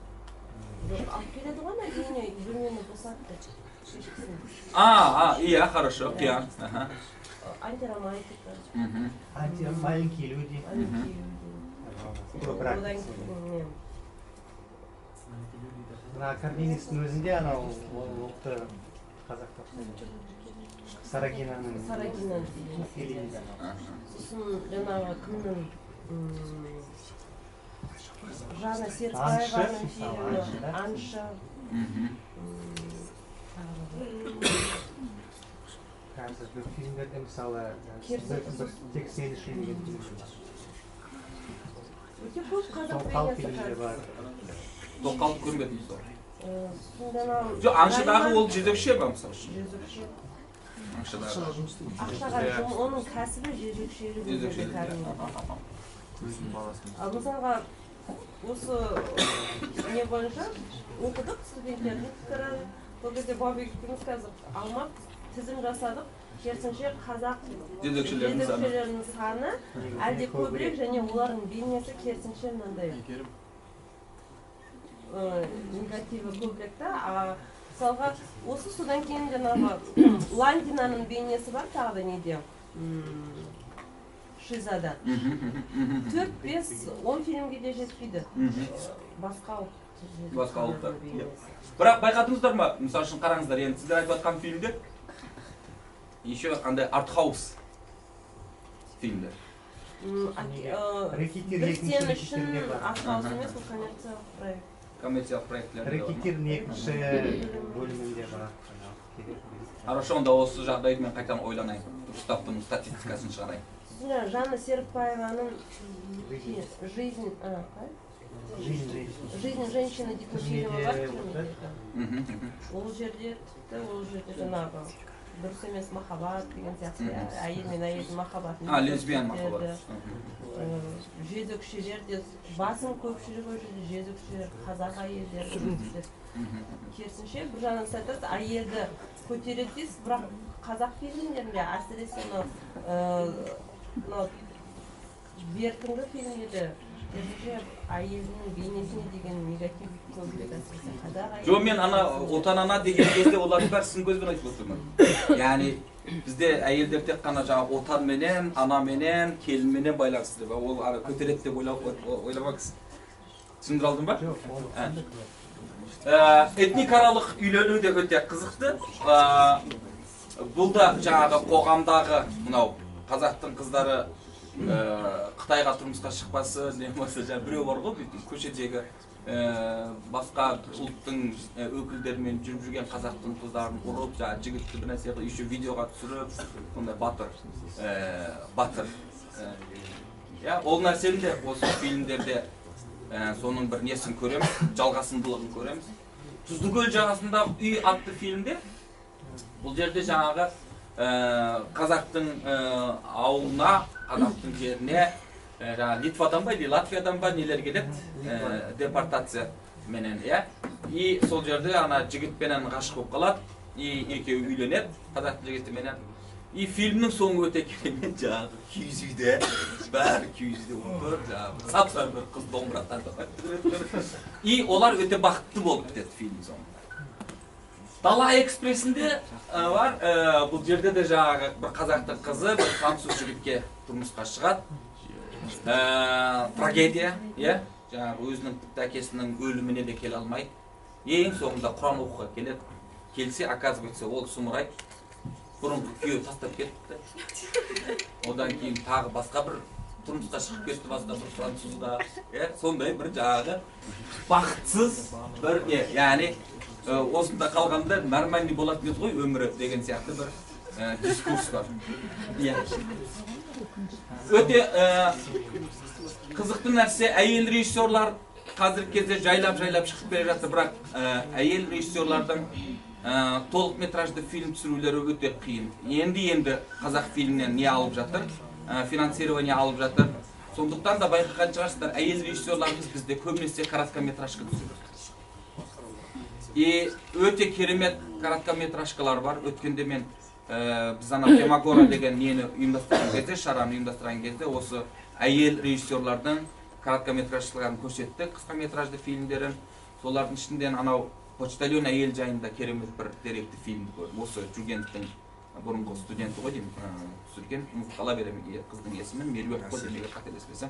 Алып келеді ғой, әдейіне бөлмені босатты. Иә, хорошо, қиян. Антиромантика. Маленькие люди. Мына аккордеонисттің өзінде анау оқты қазақта Сарагинаның фильмі. Сосын жаңағы кімнің Жанна Серікбаеваның фильмі Анша. Қазір бір фильмдерде мысалы тек сені үшін деген фильм бар. Өте көп қазақ Тоқал фильмде бар. Тоқалды көрмедім сол. Сонда Жоқ, аңшыдағы ол жезөкше ба мысалы үшін? жезөкше. Ақшадағы. Оның кәсібі жезөкшелік. Ал мысалға осы не бойынша оқыдық студенттердің пікірін. Сол кезде Бабеков қазір алмап тізім жасадық. Керісінше қазақ жезөкшелерінің саны әлде көбірек және олардың бейнесі керісінше мынандай негативі көбірек та. Мысалға осы содан кейін жаңағы Ландинаның бейнесі бар тағы да неде Шизада. 4-5-10 фильмге де жетпейді. Басқа ұлттар. Бірақ байқадыңыздар ма? Мысалы үшін қараңыздар, енді сіздер айтып жатқан фильмдер еще андай артхаус фильмдер. Біріктен үшін артхаус емес, бұл коммерциялық проект. Коммерциялық проектлер. Рэкетирдің екінші бөлімінде бар. Хорошо, онда осы жағдайды мен қайтадан ойланайын. Дұрыстап статистикасын шығарайын. Жанна Серікбаеваның «Жизнь женщины» дейтін фильмі бар. Ол жерде жаңағы дұрыс емес махаббат деген сияқты, әйел мен әйелдің махаббатын. Лесбиян махаббат. Жезөкшелер де басым көпшілігі жезөкшелер, қазақ әйелдер. Керісінше бір жағынан айтады, әйелді көтереді дейсіз, бірақ қазақ фильмдерінде әсіресе бертінгі фильмдерде әйелдің бейнесіне деген негатив көбірек әсіресе қазақ әйел. Жоқ, мен отан ана деген кезде олардың бәрі сын көзбен айтып отырмын. Яғни бізде әйелдер тек қана жаңағы отанменен, анаменен, келінменен байланысты ба? Ол көтереді деп ойламаңыз. Түсіндіре алдым ба? Этникаралық үйлену де өте қызықты. Бұл да жаңағы қоғамдағы мынау қазақтың қыздары Қытайға тұрмысқа шықпасы, не болмаса біреу бар ғой, көшедегі басқа ұлттың өкілдерімен жүріп жүрген қазақтың қыздарын ұрып, жігітті бір нәрсе қылып, еще видеоға түсіріп, сондай батыр. Ол нәрсені де осы фильмдерде соның бір несін көреміз, жалғасымдылығын көреміз. Тұздыкөл жағасындағы үй атты фильмде бұл жерде жаңағы қазақтың ауылына, қазақтың жеріне Литвадан ба, Латвиядан ба нелер келеді, депортация менен, и сол жерде жігітпенен ғашық болып қалады, екеуі үйленеді, қазақтың жігітіменен. И фильмнің соңы өте керемет, жаңағы киіз үйде, бәрі киіз үйде отыр, жаңағы сап-сары бір қыз домбыра и олар өте бақытты болып кетеді фильм соңында. Дала экспрессінде бар, бұл жерде де жаңағы бір қазақтың қызы, бір француз жігітке тұрмысқа шығады. Трагедия, жаңағы өзінің әкесінің өліміне де келе алмайды. Ең соңында Құран оқуға келеді. Келсе, оказывается, ол сұмырайды. Бұрынғы күйеуі тастап кетті. Одан кейін тағы басқа бір тұрмысқа шығып кетті, басқа бір французға. Сондай бір жаңағы бақытсыз бір, яғни осында қалғанда нормальный болады емес қой өмірі деген сияқты бір дискурс бар. Иә. Өте қызықты нәрсе, әйел режиссерлар қазіргі кезде жайлап шығып келе жатыр, бірақ әйел режиссерлардың толық метражды фильм түсірулері өте қиын. Енді қазақ фильмнен не алып жатыр, финансирование алып жатыр. Сондықтан да байқаған шығарсыздар, әйел режиссерларымыз бізде көбінесе короткометражка түсіреді. И өте керемет короткометражкалар бар. Өткенде мен біз ана Демагора деген нені ұйымдастырған кезде, шараны ұйымдастырған кезде осы әйел режиссерлардың короткометражкаларын көрсеттік, қысқаметражды фильмдерін. Солардың ішінден анау Почтальон әйел жайында керемет бір деректі фильмді көрдім. Осы Жүргеновтың бұрынғы студенті ғой деймін, түсірген, қала беремін қыздың есімін, Меруерт қой демеге қателеспесем.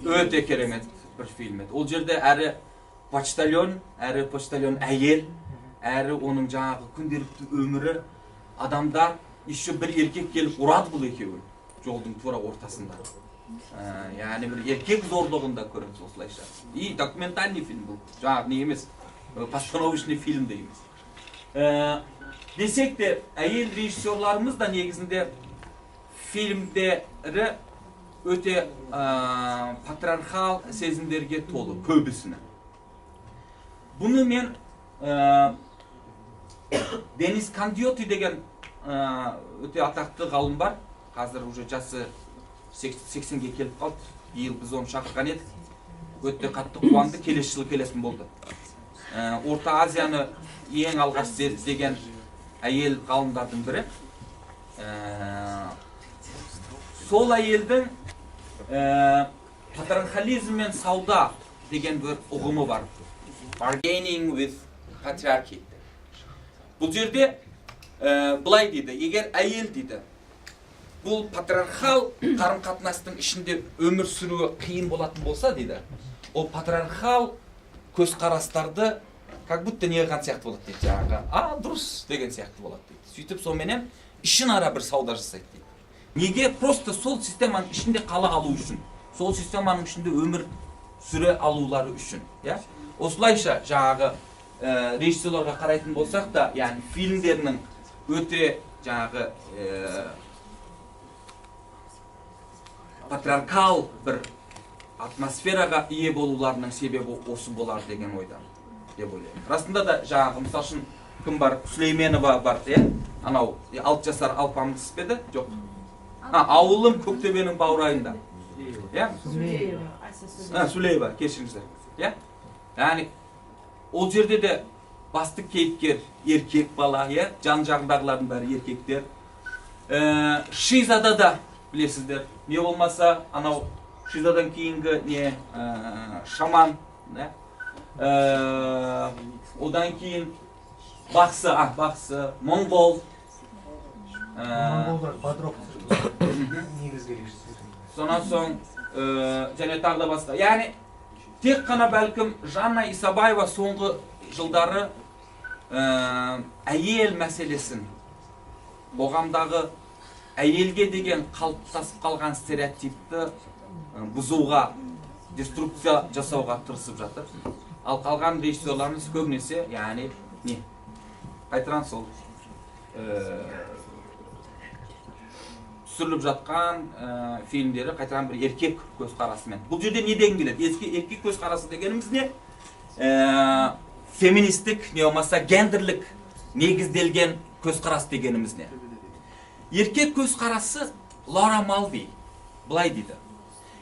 Өте керемет бір фильм еді. Ол жерде әрі почтальон әйел, әрі оның жаңағы күнделікті өмірі, адамдар, еще бір еркек келіп ұрады бұл екеуін жолдың тура ортасында. Яғни бір еркек зорлығында көреміз осылайша. И документальный фильм бұл, жаңағы не емес, постановочный фильм дейміз. Десек те, әйел режиссерларымыз да негізінде фильмдері өте патриархал сезімдерге толы, көбісіне. Бұны мен Денис Кандиоти деген өте атақты ғалым бар. Қазір уже жасы 80-ге келіп қалды. Ел біз оны шақырған едік. Өте қатты қуанды, келесі жылы келесін болды. Орта Азияны ең алғаш зерттеген әйел ғалымдардың бірі. Сол әйелдің патриархализм мен сауда деген бір ұғымы бар. Bargaining with patriarchy. Бұл жерде былай дейді, егер әйел дейді, бұл патриархал қарым-қатынастың ішінде өмір сүруі қиын болатын болса дейді, ол патриархал көзқарастарды как будто неғылған сияқты болады дейді, жаңағы, дұрыс деген сияқты болады дейді. Сөйтіп соменен ішін ара бір сауда жасайды дейді. Неге? Просто сол системаның ішінде қала алу үшін, сол системаның ішінде өмір сүре алулары үшін. Осылайша жаңағы режиссерларға қарайтын болсақ та, яғни фильмдерінің өте жаңағы патриархал бір атмосфераға ие болуларының себебі осы болар деген ойдан деп ойлаймын. Расында да жаңағы мысал үшін кім бар? Сүлейменова бар, анау 6 жасар алпамыс педі? Жоқ. Ауылым Көктөбенің баурайында. Сүлейва, кешіріңіздер. Яғни ол жерде де басты кейіпкер еркек бала, жан жағындағылардың бәрі еркектер. Шизада да білесіздер, не болмаса анау Шизадан кейінгі не шаман, одан кейін бақсы, моңғол. Моңғолдар Бодров негізгі режиссер. Сонан соң және тағы да басқа. Яғни тек қана бәлкім Жанна Исабаева соңғы жылдары әйел мәселесін, қоғамдағы әйелге деген қалыптасып қалған стереотипті бұзуға, деструкция жасауға тырысып жатыр. Ал қалған режиссерларымыз көбінесе, яғни не? Қайтаран сол түсіріліп жатқан фильмдері қайтаран бір еркек көзқарасымен. Бұл жерде неден келеді? Еркек көзқарасы дегеніміз не? Феминистік, не болмаса гендерлік негізделген көзқарас дегеніміз не? Еркек көзқарасы Лора Малви былай дейді.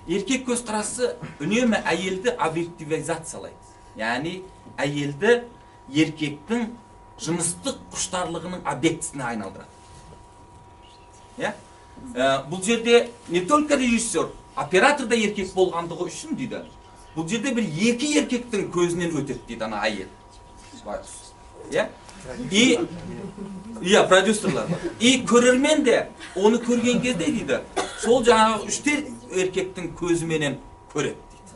Еркек көзқарасы үнемі әйелді объективизациялайды. Яғни әйелді еркектің жыныстық құштарлығының объектісіне айналдырады. Бұл жерде не только режиссер, оператор да еркек болғандығы үшін дейді. Бұл жерде бір екі еркектің көзінен өтеді дейді ана әйел. Продюсерлар бар. И көрермен де оны көрген кезде дейді, сол жаңағы үштер еркектің көзіменен көреді дейді.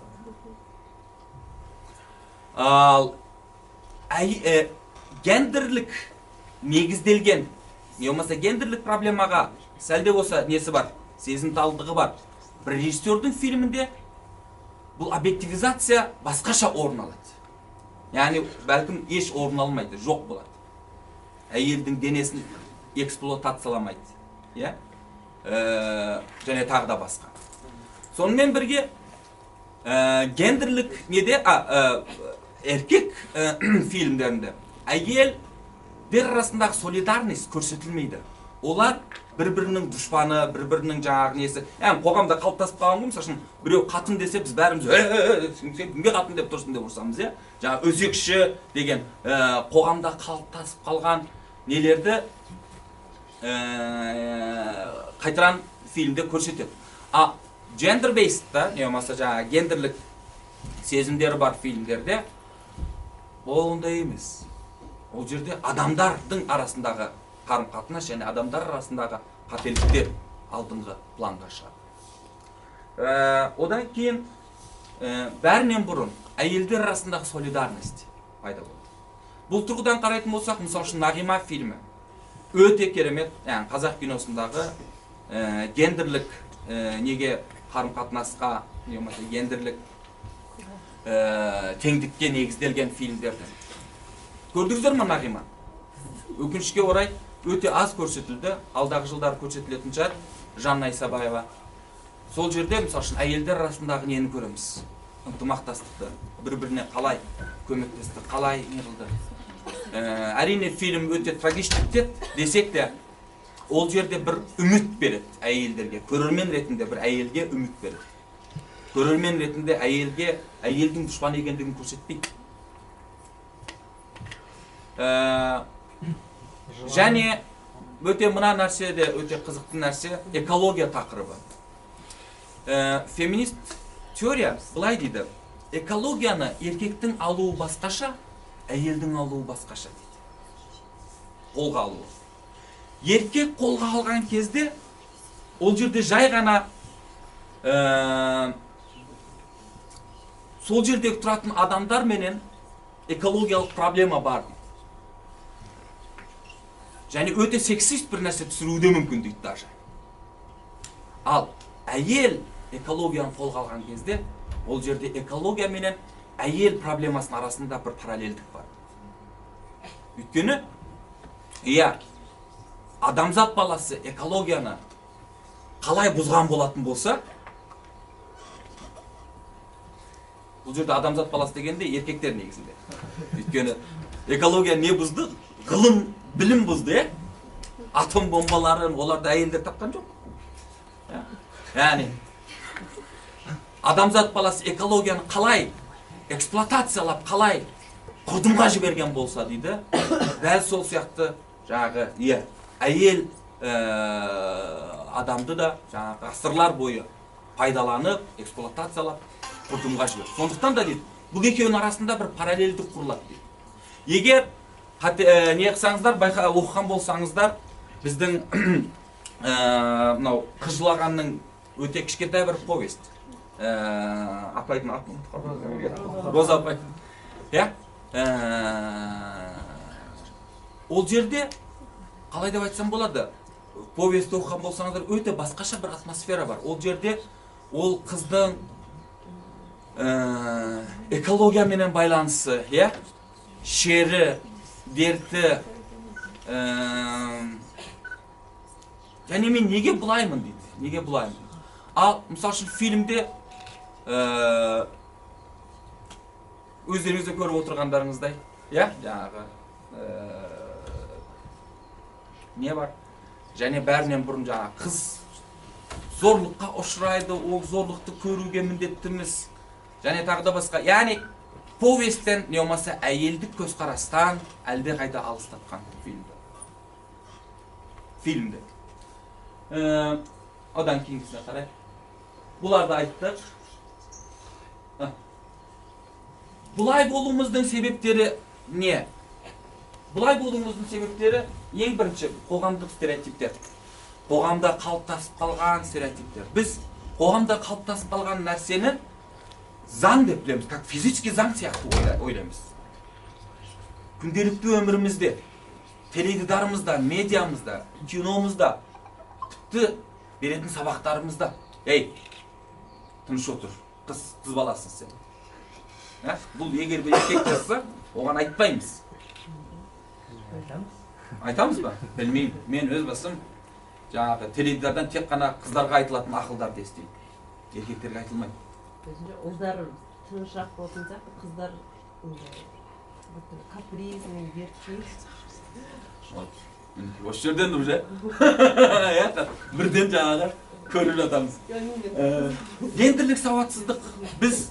Ал гендерлік негізделген, не болмаса гендерлік проблемаға сәлде болса несі бар, сезімталдығы бар. Бір режиссердің фильмінде бұл объективизация басқаша орын алады. яғни бәлкім еш орын алмайды, жоқ болады. Әйелдің денесін эксплуатацияламайды, иә, және тағы да басқа. Сонымен бірге гендерлік неде, еркек фильмдерінде әйелдер арасындағы солидарность көрсетілмейді. Олар бір-бірінің дұшпаны, бір-бірінің жаңағы несі. Яғни қоғамда қалыптасып қалған ғой, мысалы үшін біреу қатын десе, біз бәріміз сен кімге қатын деп тұрсың деп ұрсамыз, иә? Жаңағы өзекші деген қоғамда қалыптасып қалған нелерді қайтаран фильмде көрсетеді. Gender based та, не болмаса жаңағы гендерлік сезімдері бар фильмдерде ол ондай емес. Ол жерде адамдардың арасындағы қарым-қатынас және адамдар арасындағы қателіктер алдыңғы планға шығады. Одан кейін бәрінен бұрын әйелдер арасындағы солидарность пайда болды. Бұл тұрғыдан қарайтын болсақ, мысалы үшін Нағима фильмі өте керемет, яғни қазақ киносындағы гендерлік неге қарым-қатынасқа, не болмаса гендерлік теңдікке негізделген фильмдерді. Көрдіңіздер ме Нағима? Өкінішке орай өте аз көрсетілді, алдағы жылдар көрсетілетін шығар. Жанна Исабаева. Сол жерде, мысалы үшін, әйелдер арасындағы нені көреміз? Ынтымақтастықты, бір-біріне қалай көмектесті, қалай неғылды. Әрине фильм өте трагичті десек те, ол жерде бір үміт береді әйелдерге. Көрермен ретінде бір әйелге үміт береді. Көрермен ретінде әйелдің дұшпан екендігін көрсетпейді. Және өте мына нәрсе де өте қызықты нәрсе, экология тақырыбы. Феминист теория былай дейді, экологияны еркектің алуы басқаша, әйелдің алуы басқаша дейді. Қолға алуы. Еркек қолға алған кезде, ол жерде жай ғана сол жердегі тұратын адамдар менен экологиялық проблема бар. Және өте сексист бір нәрсе түсіруде мүмкін дейді даже. Ал әйел экологияны қолға алған кезде, ол жерде экология менен әйел проблемасының арасында бір параллельдік бар. Өйткені, адамзат баласы экологияны қалай бұзған болатын болса, бұл жерде адамзат баласы дегенде еркектер негізінде. Өйткені экология не бұзды? Ғылым, білім бұзды, атом бомбаларын оларды әйелдер тапқан жоқ. Яғни, адамзат баласы экологияны қалай эксплуатациялап, қалай құрдымға жіберген болса дейді, дәл сол сияқты жаңағы әйел адамды да жаңағы ғасырлар бойы пайдаланып, эксплуатациялап, құрдымға жіберді. Сондықтан да дейді, бұл екеуінің арасында бір параллельдік құрылады дейді. Егер не қысаңыздар, оқыған болсаңыздар, біздің қыз жылағанның өте кішкентай бір повесть. Апайдың атын ұмытып, Роза апай. Ол жерде, қалай деп айтсам болады, повестті оқыған болсаңыздар, өте басқаша бір атмосфера бар. Ол жерде, ол қыздың экологияменен байланысы, шері, дерті, және мен неге бұлаймын дейді, неге бұлаймын. Ал, мысал үшін фильмде өздеріңізде көріп отырғандарыңыздай, жаңағы не бар? Және бәрінен бұрын жаңағы қыз зорлыққа ұшырайды, ол зорлықты көруге міндеттіміз. Және тағы да басқа. Яғни, повесттен, не болмаса әйелдік көзқарастан әлде қайда алыстатқан фильмді. Одан кейінгісіне қарай. Бұларды айттық. Бұлай болуымыздың себептері не? Бұлай болуымыздың себептері ең бірінші қоғамдық стереотиптер. Қоғамда қалыптасып қалған стереотиптер. Біз қоғамда қалыптасып қалған нәрсені заң деп білеміз, как физический заң сияқты ойлаймыз. Күнделікті өмірімізде, теледидарымызда, медиамызда, киномызда, тіпті беретін сабақтарымызда. Тыныш отыр, қыз баласың сен. Бұл егер бір еркек жазса, оған айтпаймыз. Айтамыз ба? Білмеймін. Мен өз басым жаңағы теледидардан тек қана қыздарға айтылатын ақылдарды естимін. Еркектерге айтылмайды. Ұлдар тынышырақ болатын сияқты, қыздар капризный, еркек. Осы жерден уже бірден жаңағы көріп жатамыз. Гендерлік сауатсыздық. Біз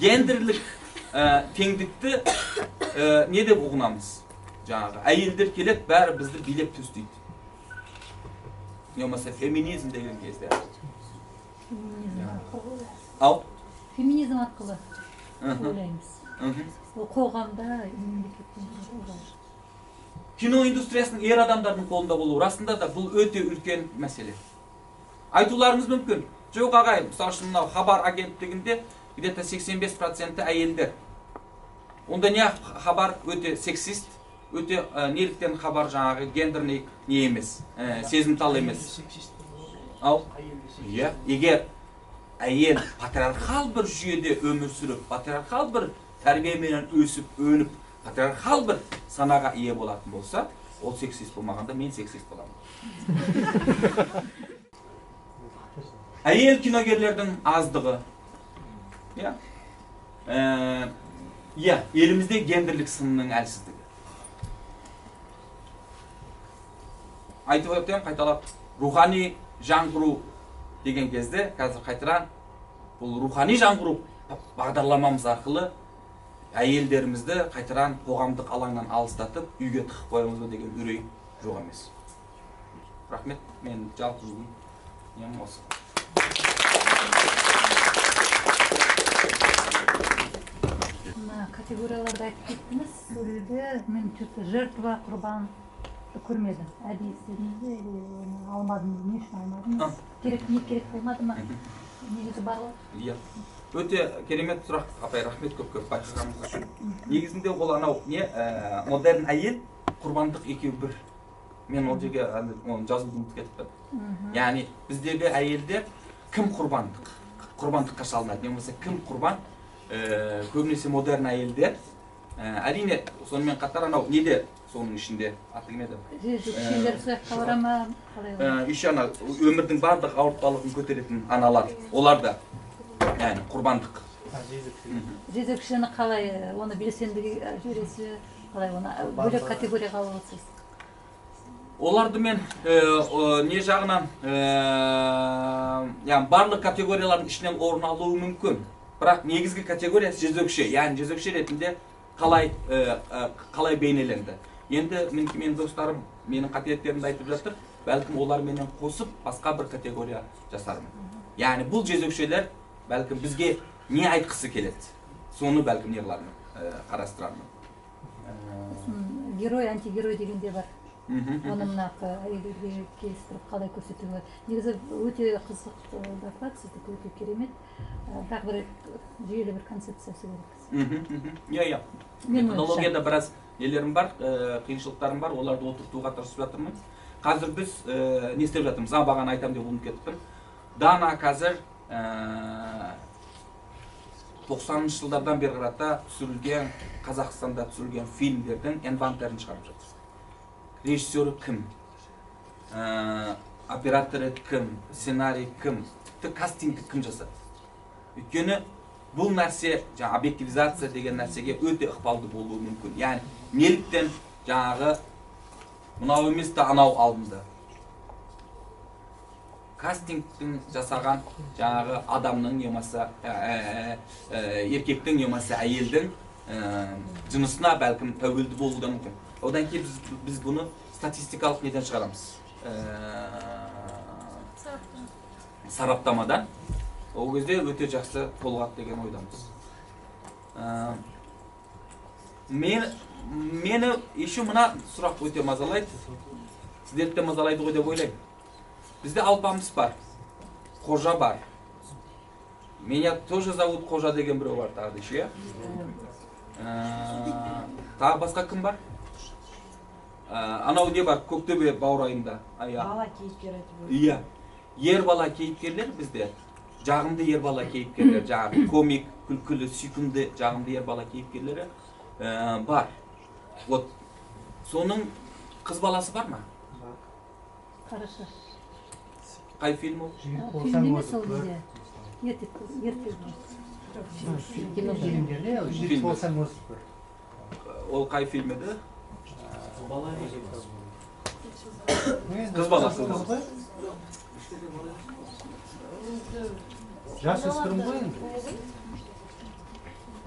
гендерлік теңдікті не деп ұғынамыз? Жаңағы әйелдер келеді, бәрі бізді билеп төстейді. Не болмаса феминизм деген кезде. Ал? Феминизм арқылы ойлаймыз. Ол қоғамда кино индустриясының ер адамдардың қолында болуы расында да бұл өте үлкен мәселе. Айтуларыңыз мүмкін. Жоқ ағай, мысалы үшін мынау хабар агенттігінде где-то 85% әйелдер. Онда не хабар өте сексист, өте неліктен хабар жаңағы гендерный не емес, сезімтал емес. Ал? Иә, егер әйел патриархал бір жүйеде өмір сүріп, патриархал бір тәрбиеменен өсіп, өніп, патриархал бір санаға ие болатын болса, ол сексист болмағанда мен сексист боламын. Әйел киногерлердің аздығы. Елімізде гендерлік сынның әлсіздігі. Айтып өтем, қайталап, рухани жаңғыру деген кезде, қазір қайтыран, бұл рухани жаңғыру бағдарламамыз арқылы әйелдерімізді қайтыран қоғамдық алаңнан алыстатып, үйге тықып қоямыз деген үрей жоқ емес. Рахмет, мен жалпы нем осы. Категорияларды айтып кеттіңіз, сөйлеуде мен жертва, құрбан көрмедім. Әдейістеріңізде алмадыңыз, не үшін алмадыңыз? Не керек болмады ма? Негізі барлық? Иә. Өте керемет сұрақ, апай, рахмет көп-көп байқағанымыз үшін. Негізінде ол анау модерн әйел, құрбандық екеуі бір. Мен ол жерге жазуды ұмытып кетіппін. Яғни біздегі әйелдер кім құрбандыққа шалынады, не болмаса кім құрбан? Көбінесе модерн әйелдер. Әрине, сонымен қатар анау неде соның ішінде аты кім еді? Жезөкшелер сояққа бара ма? Еще ана өмірдің барлық ауыртпалығын көтеретін аналар, олар да құрбандық. Жезөкшені қалай, оны белсендіге жібересі, қалай оны бөлек категорияға аласыз? Оларды мен не жағынан барлық категориялардың ішінен орын алуы мүмкін. Бірақ негізгі категория жезөкше, яғни жезөкше ретінде қалай бейнеленді. Енді мен достарым менің қателіктерімді айтып жатыр, бәлкім олар менен қосып басқа бір категория жасармын. Яғни бұл жезөкшелер бәлкім бізге не айтқысы келеді, соны бәлкім не қылармын, қарастырамын. Герой, антигерой дегенде бар. Оны мынақы әйелдерге келістіріп қалай көрсетуге. Негізі өте қызық доклад, сіздікі өте керемет. Бірақ бір жүйелі бір концепциясы керек. Иә. Методологияда біраз нелерім бар, қиыншылықтарым бар, оларды отыртуға тырысып жатырмын. Қазір біз не істеп жатырмыз? Бағана айтам деп ұмытып кетіппін. Дана қазір 90-шы жылдардан бері қарата түсірілген, Қазақстанда түсірілген фильмдердің инвентарін шығарып жатыр. Режиссері кім? Операторы кім? Сценарий кім? Тіпті кастингті кім жасады? Өйткені бұл нәрсе, объективизация деген нәрсеге өте ықпалды болуы мүмкін. Яғни, неліктен жаңағы мынау емес та анау алынды. Кастингтің жасаған жаңағы адамның немесе еркектің немесе әйелдің жынысына бәлкім тәуелді болудан мүмкін. Одан кейін біз бұны статистикалық неден шығарамыз? Сараптамадан. Ол кезде өте жақсы толғақ деген ойдамыз. Мені еще мына сұрақ өте мазалайды. Сіздерді де мазалайды ғой деп ойлаймын. Бізде алпамыс бар, қожа бар. Меня тоже зовут қожа деген біреу бар тағы еще. Тағы басқа кім бар? Анау не бар, Көктөбе баурайында. Бала кейіпкер айтып Иә. Ер бала кейіпкерлер бізде жағымды ер бала кейіпкерлер, жаңағы комик, күлкілі, сүйкімді, жағымды ер бала кейіпкерлері бар. Вот соның қыз баласы бар ма? Хорошо. Қай фильм ол? Фильм емес ол бізде. Ерте. Фильмдерде жігіт болсаң өсіп көр. Ол қай фильм еді? Қыз баласы. Жас өспірім ғой енді.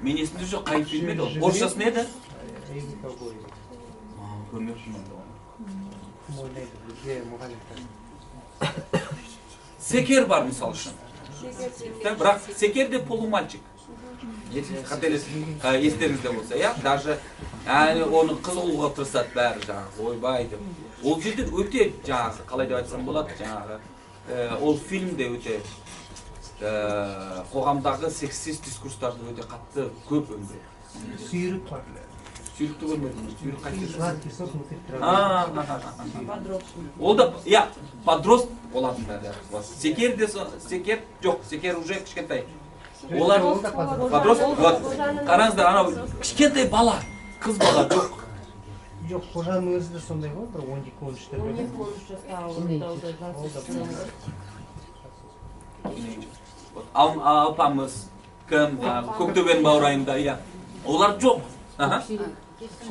Мен есімде жоқ, қай фильм еді ол? Орысшасы не еді? Егін ковбой. Көрмеппін енді оны. Кім ойлайды, бізде мұғалімдер. Секер бар мысал үшін. Бірақ Секер де полумальчик. Естеріңізде болса, иә? Даже оны қыз ұлға тырысады бәрі жаңағы, ойбай деп. Ол жерде өте жаңағы, қалай деп айтсам болады, жаңағы, ол фильмде өте қоғамдағы сексист дискурстарды өте қатты көп өндіреді. Сүйрік бар. Сүйрікті көрмедім, сүйрік қайтеді. Сладкий сок внутри травы. Ол да, иә, подрост болатын бәрі. Секер де, Секер, жоқ, Секер уже кішкентай. Олар подрост, қараңыздар, анау кішкентай бала, қыз бала жоқ. Жоқ, қожаның өзі де сондай ғой, бір 12-13-тер. 12-13 Алпамыс, кім, Көктөбенің баурайында, иә. Олар жоқ.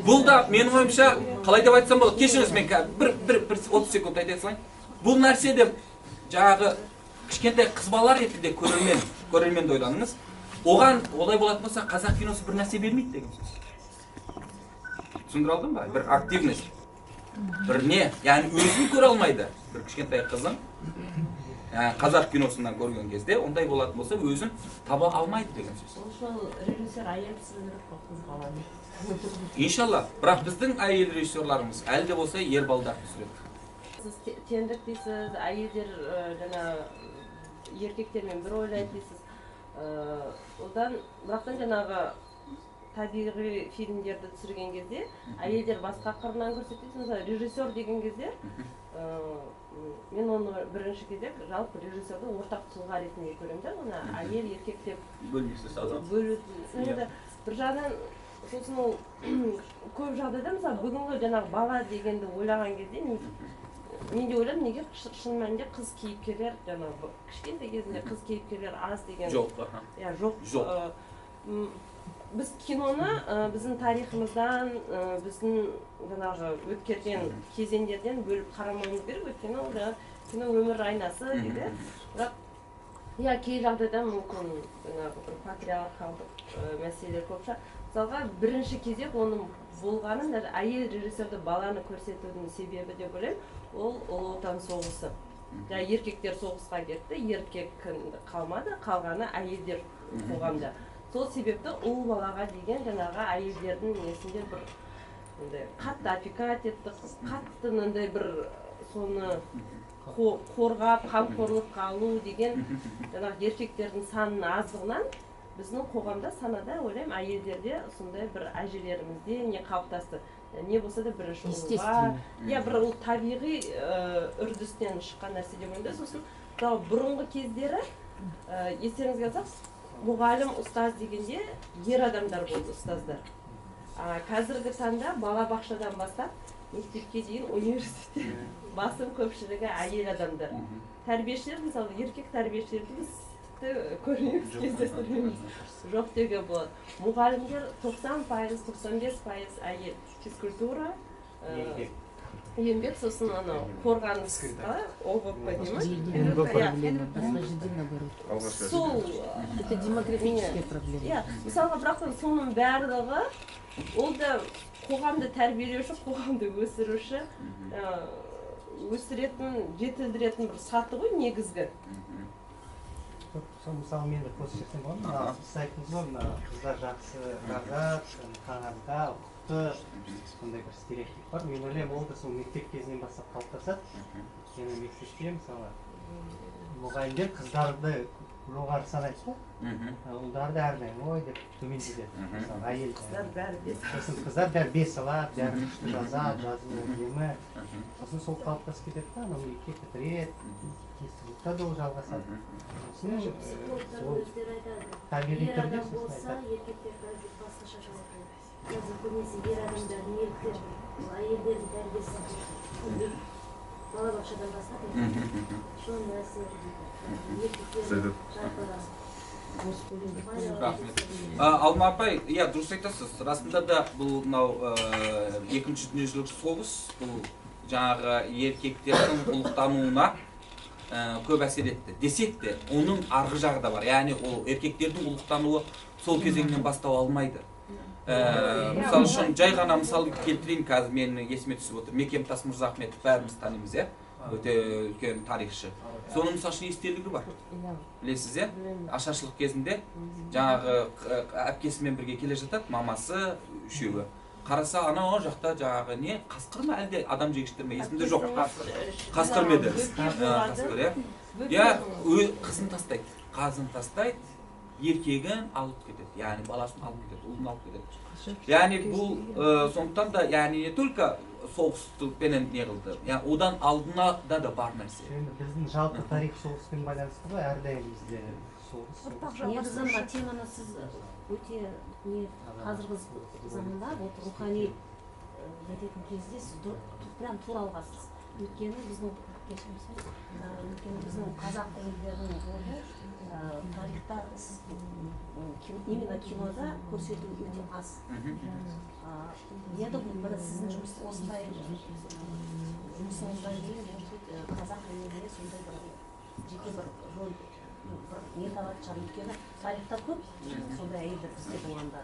Бұл да, менің ойымша, қалай деп айтсам болады, кешіріңіз мен бір 30 секунд айта салайын. Бұл нәрсе деп, жаңағы кішкентай қыз балалар ретінде көрерменді ойланыңыз. Оған олай болатын болса, қазақ киносы бір нәрсе бермейді деген сөз. Түсіндіре алдым ба? Бір активность. Бір не? Яғни өзін көре алмайды. Бір кішкентай қызын қазақ киносынан көрген кезде, ондай болатын болса, өзін таба алмайды деген сөз. Ошол режиссер айел түсіріліп қыз баланы. Иншалла. Бірақ біздің әйел режиссерларымыз әлі де болса ер балдар түсіреді. Сіз теңдік дейсіз, әйелдер жаңа еркектермен бір ойлайды дейсіз. Одан бірақтан жаңағы табиғи фильмдерді түсірген кезде әйелдер басқа қырынан көрсетесіз. Мысалы режиссер деген кезде мен оны бірінші кезде жалпы режиссерді ортақ тұлға ретінде көремін да, оны әйел еркек деп бөлмейсіз адам. Енді бір жағынан сосын ол көп жағдайда мысалы бүгінгі жаңағы бала дегенді ойлаған кезде мен де ойладым, неге шын мәнінде қыз кейіпкерлер жаңағы кішкентай кезінде қыз кейіпкерлер аз деген. Жоқ. Жоқ. Біз киноны біздің тарихымыздан, біздің жаңағы өткерген кезеңдерден бөліп қарамауымыз керек, өйткені ол кино өмір айнасы дейді. Бірақ иә, кей жағдайда мүмкін жаңағы патриархалдық мәселелер көп шығар. Мысалға бірінші кезек оның болғанын әйел режиссерді баланы көрсетудің себебі деп ойлаймын, ол Ұлы Отан соғысы. Еркектер соғысқа кетті, еркек қалмады, қалғаны әйелдер қоғамда. Сол себепті ұл балаға деген жаңағы әйелдердің несінде бір қатты опекать етті, қатты мынандай бір соны қорғап, қамқорлыққа алу деген жаңағы еркектердің санының аздығынан біздің қоғамда санада ойлаймын әйелдерде сондай бір әжелерімізде не қалыптасты. Не болса да бірінші ұлға, иә бір ол табиғи үрдістен шыққан нәрсе деп ойлаймын. Сосын бұрынғы кездері естеріңізге алсақ, мұғалім, ұстаз дегенде ер адамдар болды, ұстаздар. Қазіргі таңда балабақшадан бастап мектепке дейін университетте басым көпшілігі әйел адамдар. Тәрбиешілер, мысалы, еркек тәрбиешілерді біз көрмейміз, кездестірмейміз. Жоқ деуге болады. Мұғалімдер 90%, 95% әйел. Физкультура, еңбек, сосын анау қорғанысқа, ОВП дейміз. Сол это демографические проблемы. Мысалға, бірақтан соның барлығы, ол да қоғамды тәрбиелеуші, қоғамды өсіруші, өсіретін, жетілдіретін бір саты ғой негізгі. Мысалы, мен де қосып жетсем болады, сіз айттыңыз ғой, қыздар жақсы, рағат, қағазда, ұқты, сондай бір стереотип бар. Мен ойлаймын, ол да сол мектеп кезінен бастап қалыптасады. Және мектепте, мысалы, мұғалімдер қыздарды жоғары санайды да. Ұлдарды әрдайым ой деп төмендетеді. Мысалы әйел сосын қыздар бәрі 5 алады, бәрі күшті жазады, жазуы әдемі. Сосын сол қалыптасып кетеді да, анау неке бітіреді, институтта да ол жалғасады. Сосын ол табиғи түрде сосын айтады. Көбінесе ер адамдар, неліктер, әйелдердің тәрбиесі балабақшадан бастап, соның әсері еркектердің Рахмет. Алма апай, иә, дұрыс айтасыз. Расында да бұл екінші дүниежүзілік соғыс бұл жаңағы еркектердің ұлықтануына көп әсер етті. Десек те, оның арғы жағы да бар. Яғни ол еркектердің ұлықтануы сол кезеңнен бастау алмайды. Мысалы үшін жай ғана мысал келтірейін, қазір менің есіме түсіп отыр. Мекемтас Мырзахметов бәріміз танимыз, иә? Өте үлкен тарихшы. Соның мысалы үшін естелігі бар. Білесіз, иә? Ашаршылық кезінде жаңағы әпкесімен бірге келе жатады, мамасы үшеуі. Қараса, анау жақта жаңағы не? Қасқыр ма әлде адам жегіштер ме? Есімде жоқ. Қасқыр ма еді? Қасқыр, иә? Иә, қызын тастайды. Қазын тастайды. Еркегін алып кетеді, яғни баласын алып кетеді, ұлын алып кетеді. Яғни бұл сондықтан да, яғни не только соғыспенен не қылды, одан алдына да бар нәрсе. Біздің жалпы тарих соғыспен байланысты ғой, әрдайым бізде соғыс. Негізі мына теманы сіз өте қазіргі заманда рухани айтатын кезде сіз прям тура алғансыз. Өйткені біздің қазақ тілдерінің рөлі тарихта именно кинода көрсету өте аз. Енді бұл сіздің осындай жұмысыңыздан кейін қазақ тілінде сондай бір жеке бір рөл не табады шығар. Өйткені тарихта көп сондай әйелдер бізде болғанда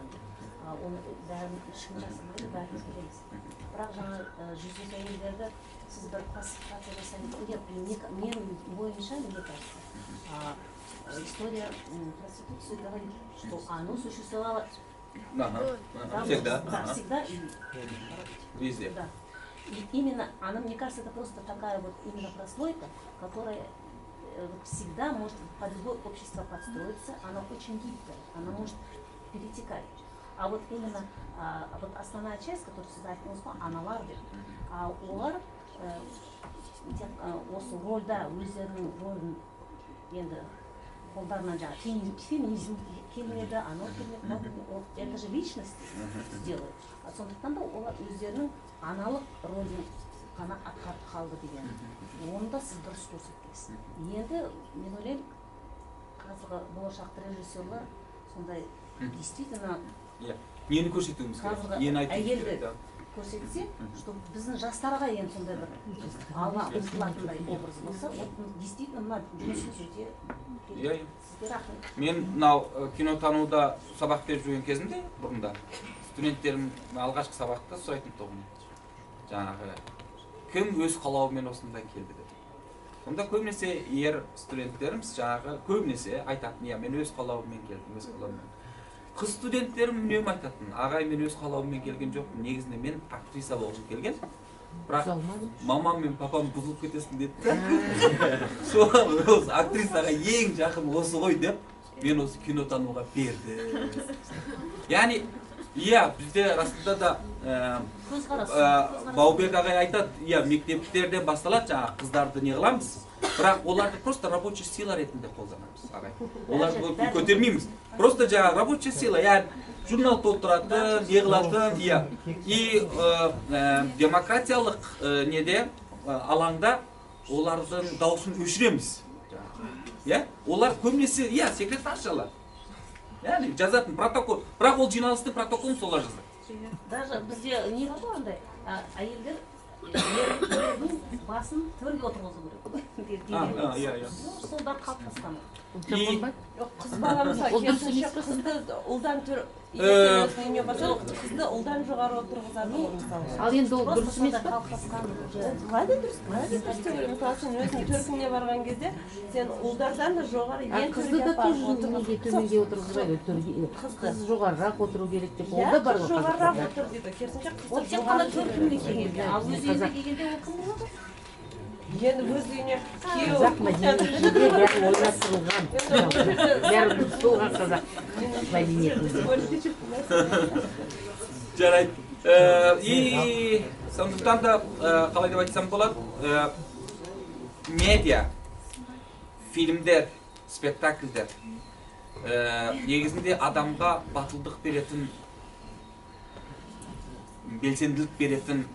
оны бәрін ешкім жасырмайды, бәріміз білеміз. Бірақ жаңа жүздік әйелдерді сіз бір классификация жасаңыз, менің бойынша мне кажется, история проституции говорит, что оно существовало всегда и везде. Да. И именно она, мне кажется, это просто такая вот именно прослойка, которая всегда может под любое общество подстроиться, она очень гибкая, она может перетекать. А вот именно вот основная часть, которую сюда айтыңыз, аналар деп. Олар осы рөлда өздерінің рөлін енді қолдарынан жаңағы феминизм келмеді, анау келмеді, это же личность сделает. Сондықтан да олар өздерінің аналық рөлін ғана атқарып қалды деген. Оны да сіз дұрыс көрсеттіңіз. Енді мен ойлаймын, қазіргі болашақты режиссерлар сондай действительно нені көрсетуіміз керек? Нені айтуымыз керек? көрсетсе, что біздің жастарға енді сондай бір алға ұмтылатындай образ болса, действительно мына жұмысымыз өте керек. Сізге рахмет. Мен мынау кинотануда сабақ беріп жүрген кезімде, бұрында студенттерім алғашқы сабақта сұрайтын тұғым. Жаңағы кім өз қалауымен осындай келді деп. Сонда көбінесе ер студенттеріміз жаңағы көбінесе айтатын, мен өз қалауыммен келдім, өз қалауыммен. Қыз студенттерім үнемі айтатын, ағай мен өз қалауыммен келген жоқпын, негізінде мен актриса болғым келген. Бірақ мамам мен папам бұзылып кетесің деді. Сол актрисаға ең жақын осы ғой деп, мен осы кинотануға берді. Яғни, бізде расында да Баубек ағай айтады, мектептерде басталады, жаңағы қыздарды не қыламыз, бірақ оларды просто рабочий сила ретінде қолданамыз, ағай. Оларды көтермейміз. Просто жаңағы рабочий сила, яғни журнал толтыратын, не қылатын, и демократиялық неде, алаңда олардың дауысын өшіреміз. Олар көбінесе, секретаршалар. Яғни жазатын протокол, бірақ ол жиналыстың протоколын солар жазады. Даже бізде не бар андай, әйелдер ердің басын төрге отырғызу керек. Солдар қалыптасқан. Қыз бала мысалы керісінше қызды ұлдан қызды ұлдан жоғары отырғызады мысалы. Ал енді ол дұрыс емес пе? Қалай да дұрыс деп ойлаймын. Мысалы сен өзің төркініне барған кезде сен ұлдардан да жоғары ең қызды да тоже неге төменге отырғызбайды, қыз жоғарырақ отыру керек деп ол да бар ғой. Жоғарырақ отыр дейді, керісінше ол тек қана төркінге келгенде, ал өз үйіне келгенде ол кім болады? енді өз үйіне қазақ мәдениетінде бәрі ойластырылған бәрі тұтылған қазақ мәдениетінде. Жарайды. И сондықтан да қалай деп айтсам болады, медиа, фильмдер, спектакльдер негізінде адамға батылдық беретін, белсенділік беретін,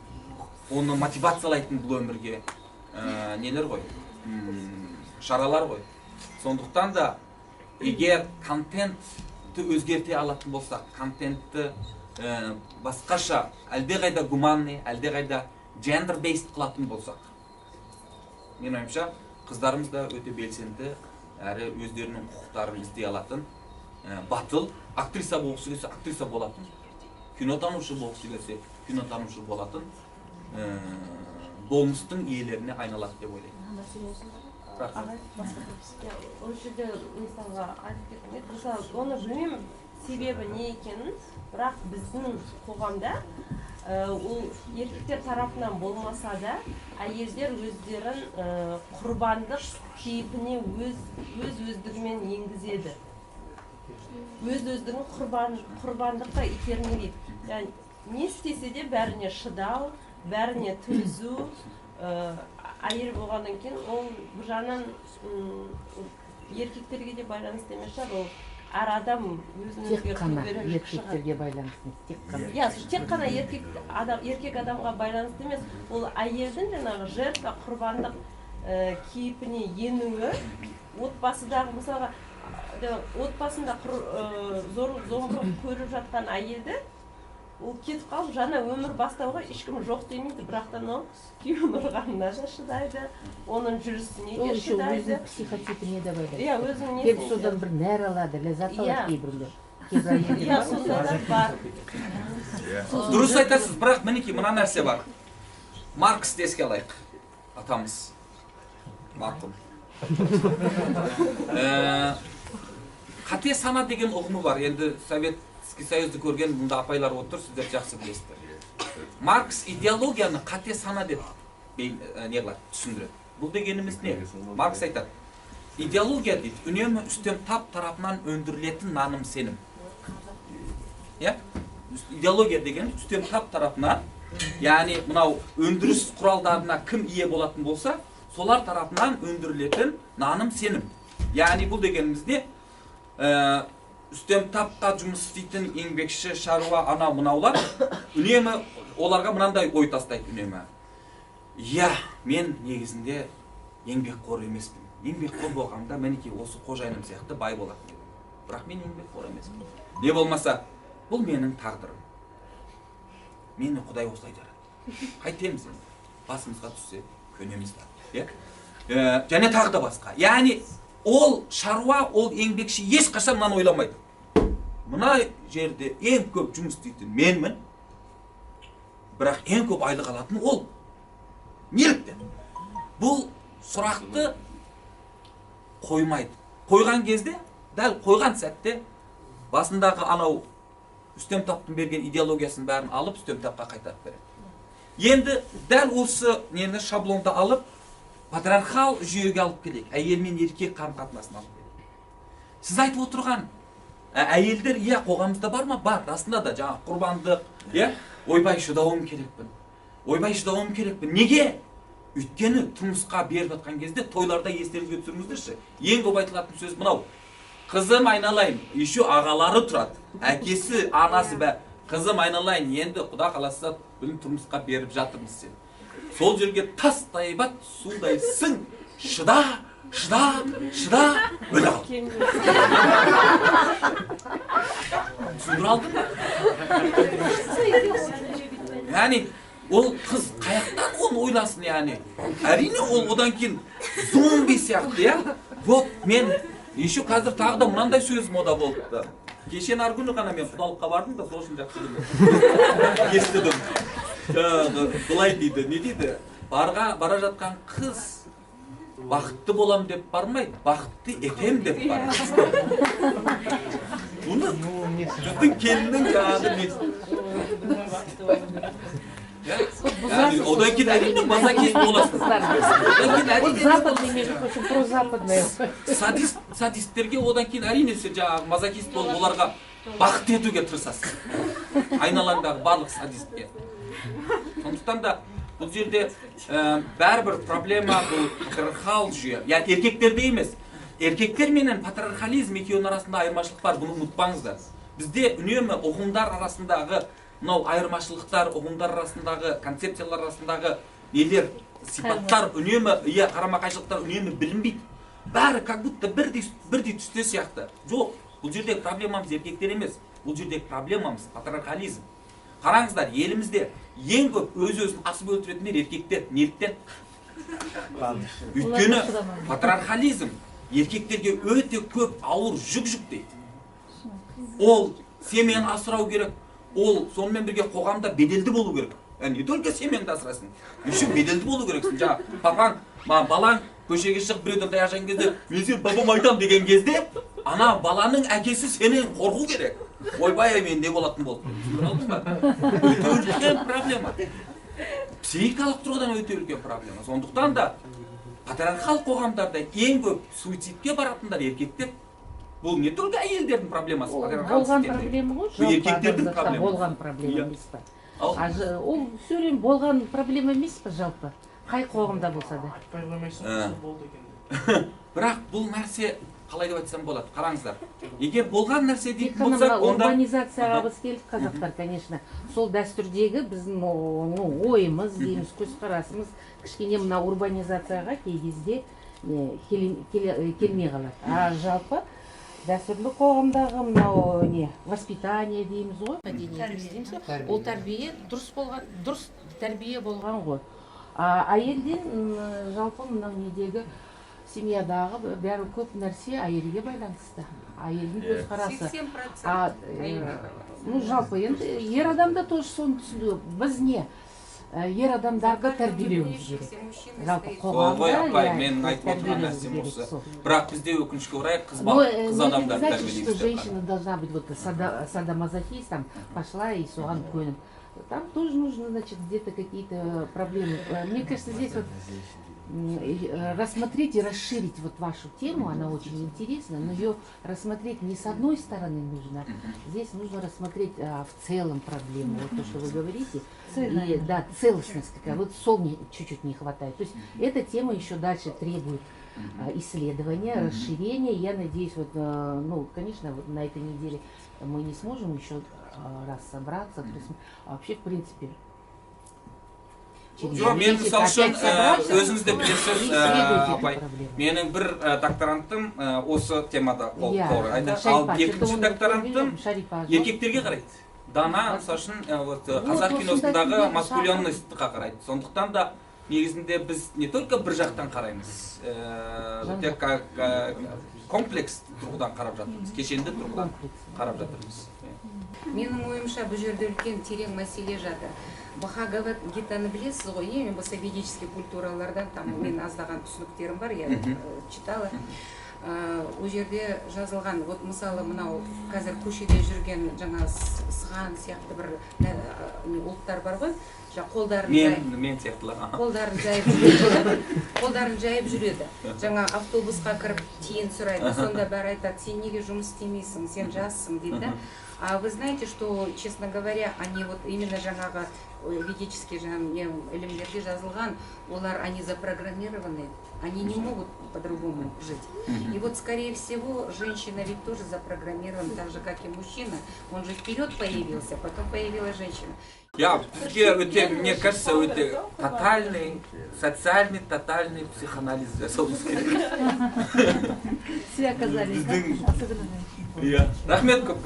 оны мотивациялайтын бұл өмірге нелер ғой, шаралар ғой. Сондықтан да егер контентті өзгерте алатын болсақ, контентті басқаша, әлдеқайда гуманный, әлдеқайда gender-based қылатын болсақ, мен ойымша, қыздарымыз да өте белсенді, әрі өздерінің құқықтарын іздей алатын, батыл, актриса болғысы келсе, актриса болатын, кинотанушы болғысы келсе, кинотанушы болатын, болмыстың иелеріне айналады деп ойлаймын. Ол жерде мысалға айтып кеткен, мысалы, оны білмеймін себебі не екенін, бірақ біздің қоғамда ол еркектер тарапынан болмаса да, әйелдер өздерін құрбандық кейпіне өздігімен енгізеді. Өздігін құрбандыққа итермелейді. Yani не істесе де бәріне шыдау, бәріне төзу, әйел болғаннан кейін ол бір жағынан еркектерге де байланысты емес шығар, ол әр адам өзінің еркектерге байланысты, тек қана еркек адамға байланысты емес, ол әйелдің жаңағы жертва, құрбандық кейпіне енуі, отбасыдағы мысалға отбасында зорлық көріп жатқан әйелді ол кетіп қалып, жаңа өмір бастауға ешкім жоқ демейді, бірақтан ол күйеуін ұрғанына да шыдайды, оның жүрісіне де шыдайды. Өзінің психотипіне де байлайды. Иә, өзінің келіп содан бір нәр алады, ләззат алады кейбіреулер. Иә, сонда да бар. Дұрыс айтасыз, бірақ мінекей мына нәрсе бар. Марксті еске алайық, атамыз. Марқұм. Қате сана деген ұғымы бар. Енді Советский Союзды көрген мұнда апайлар отыр, сіздер жақсы білесіздер. Маркс идеологияны қате сана деп түсіндіреді. Бұл дегеніміз не? Маркс айтады. Идеология дейді, үнемі үстем тап тарапынан өндірілетін наным сенім. Идеология деген үстем тап тарапынан, яғни мынау өндіріс құралдарына кім ие болатын болса, солар тарапынан өндірілетін наным сенім. Яғни бұл дегеніміз не? Үстем тапқа жұмыс істейтін еңбекші, шаруа, анау мынаулар үнемі оларға мынандай ой тастайды үнемі. Иә, мен негізінде еңбекқор емеспін. Еңбекқор болғанда мінекей осы қожайыным сияқты бай болады. Бірақ мен еңбекқор емеспін. Не болмаса, бұл менің тағдырым. Мені Құдай осылай жаратты. Қайтеміз енді. Басымызға түссе, көнеміз бар. Және тағы да басқа. Яғни ол шаруа, ол еңбекші ешқашан мынаны ойламайды. Мына жерде ең көп жұмыс істейтін менмін, бірақ ең көп айлық алатын ол. Неліктен? Бұл сұрақты қоймайды. Қойған кезде, дәл қойған сәтте, басындағы анау үстем таптың берген идеологиясын бәрін алып, үстем тапқа қайтарып береді. Енді дәл осы нені шаблонды алып, патриархал жүйеге алып келейік. Әйел мен еркек қарым-қатынасын алып келейік. Сіз айтып отырған әйелдер, иә, қоғамымызда бар ма? Бар, расында да жаңа құрбандық, ойбай шыдауым керекпін. Ойбай шыдауым керекпін. Неге? Өйткені тұрмысқа беріп жатқан кезде тойларда естеріңізге түсіріңіздерші. Ең көп айтылатын сөз мынау. Қызым айналайын, еще ағалары тұрады. Әкесі, анасы бәрі. Қызым айналайын, енді Құда қаласа бүгін тұрмысқа беріп жатырмыз сен. Сол жерге тастай бат, судайсың, шыда, өлі ал. Түсіндір алдың ба? Яғни, ол қыз қаяқтан оны ойласын, яғни. Әрине ол одан кейін зомби сияқты, вот мен, еще қазір тағы да мынандай сөз мода болды. Кешен аргүні ғана мен құдалыққа бардым да, сол үшін жақсы білдім. Естідім. Бұлай дейді, не дейді? Бара жатқан қыз бақытты болам деп бармайды, бақытты етем деп бармайды. Бұны біздің келіннің жаңағы боласыз. Одан кейін әрине мазохист боласыз. Одан кейін Вот западный, между прочим, прозападный. садисттерге одан кейін әрине сен жаңағы мазохист болып оларға бақыт етуге тырысасың. Айналаңдағы барлық садистке. Сондықтан да бұл жерде бәрібір проблема бұл патриархал жүйе. Яғни еркектерде емес. Еркектер менен патриархализм екеуінің арасында айырмашылық бар, бұны ұмытпаңыздар. Бізде үнемі ұғымдар арасындағы мынау айырмашылықтар, ұғымдар арасындағы, концепциялар арасындағы нелер, сипаттар үнемі, қарама-қайшылықтар үнемі білінбейді. Бәрі как будто бірдей түсте сияқты. Жоқ, бұл жердегі проблемамыз еркектер емес. Бұл жердегі проблемамыз патриархализм. Қараңыздар, елімізде ең көп өз-өзін асып өлтіретіндер еркектер. Неліктен? Өйткені патриархализм еркектерге өте көп ауыр жүк дейді. Ол семьяны асырау керек. Ол сонымен бірге қоғамда беделді болу керек. Не только семьяңды асырасың, еще беделді болу керексің. Жаңа папаң, балаң көшеге шығып біреуден таяқ жеген кезде, мен сен папам айтам деген кезде, ана баланың әкесі сенен қорғу керек. Ойбай, мен не болатын болды. Өте үлкен проблема. Психикалық тұрғыдан өте үлкен проблема. Сондықтан да патриархал қоғамдарда ең көп суицидке баратындар еркектер. Бұл не только әйелдердің проблемасы, болған проблема ғой, еркектердің проблемасы. Болған проблема емес па? Ол все время болған проблема емес па жалпы? Қай қоғамда болса да? Бірақ бұл нәрсе қалай деп айтсам болады? Қараңыздар. Егер болған нәрсе дейтін болсақ, онда урбанизацияға біз келдік қазақтар, конечно. Сол дәстүрдегі біздің ойымыз, дейміз, көзқарасымыз кішкене мына урбанизацияға кей кезде келмей қалады. А жалпы дәстүрлі қоғамдағы мынау воспитание дейміз ғой, ол тәрбие дұрыс болған, дұрыс тәрбие болған ғой. Әйелден жалпы мынау недегі семьядағы бәрі көп нәрсе әйелге байланысты. Әйелдің көзқарасы. 80%. Жалпы енді ер адамда тоже соны түсінді. Біз не? Ер адамдарға тәрбиелеуіміз керек. Жалпы қоғамда мен айтып отырған нәрсем осы. Бірақ бізде өкінішке орай қыз адамдар тәрбиелейміз. Женщина должна быть вот садомазохистом, пошла и соған көніп. Там тоже нужно, значит, где-то какие-то проблемы. Мне кажется, здесь вот рассмотреть и расширить вот вашу тему, она очень интересна, но ее рассмотреть не с одной стороны нужно, здесь нужно рассмотреть в целом проблему, вот то, что вы говорите, и, да, целостность какая, вот чуть-чуть не хватает. То есть эта тема еще дальше требует исследования, расширения. Я надеюсь, вот, ну, конечно, вот на этой неделе мы не сможем еще раз собраться, то есть, вообще, в принципе, мен мысал үшін өзіңіз де білесіз, апай, менің бір докторантым осы темада қорғайды, ал екінші докторантым еркектерге қарайды. Дана, мысал үшін, қазақ киносындағы маскулинностьқа қарайды. Сондықтан да негізінде біз не только бір жақтан қараймыз, комплекс тұрғыдан қарап жатырмыз, кешенді тұрғыдан қарап жатырмыз. Менің ойымша бұл жерде үлкен терең мәселе жатыр. Бхагават Гитаны білесіз ғой, мен болса ведический культуралардан, там мен аздаған түсініктерім бар, я читала. Ол жерде жазылған, вот мысалы мынау қазір көшеде жүрген жаңа сыған сияқты бір ұлттар бар ғой, қолдарын жайып жүреді. Жаңа автобусқа кіріп тиын сұрайды, сонда бәрі айтады, сен неге жұмыс істемейсің, сен жассың дейді. А вы знаете, что, честно говоря, они вот именно жаңағы ведические элементтерге жазылған, олар, они запрограммированы, они не могут по-другому жить. И вот, скорее всего, женщина ведь тоже запрограммирована, так же, как и мужчина. Он же вперед появился, потом появилась женщина. Мне кажется, это тотальный, социальный, тотальный психоанализ. Все оказались, да? Рахмет көп.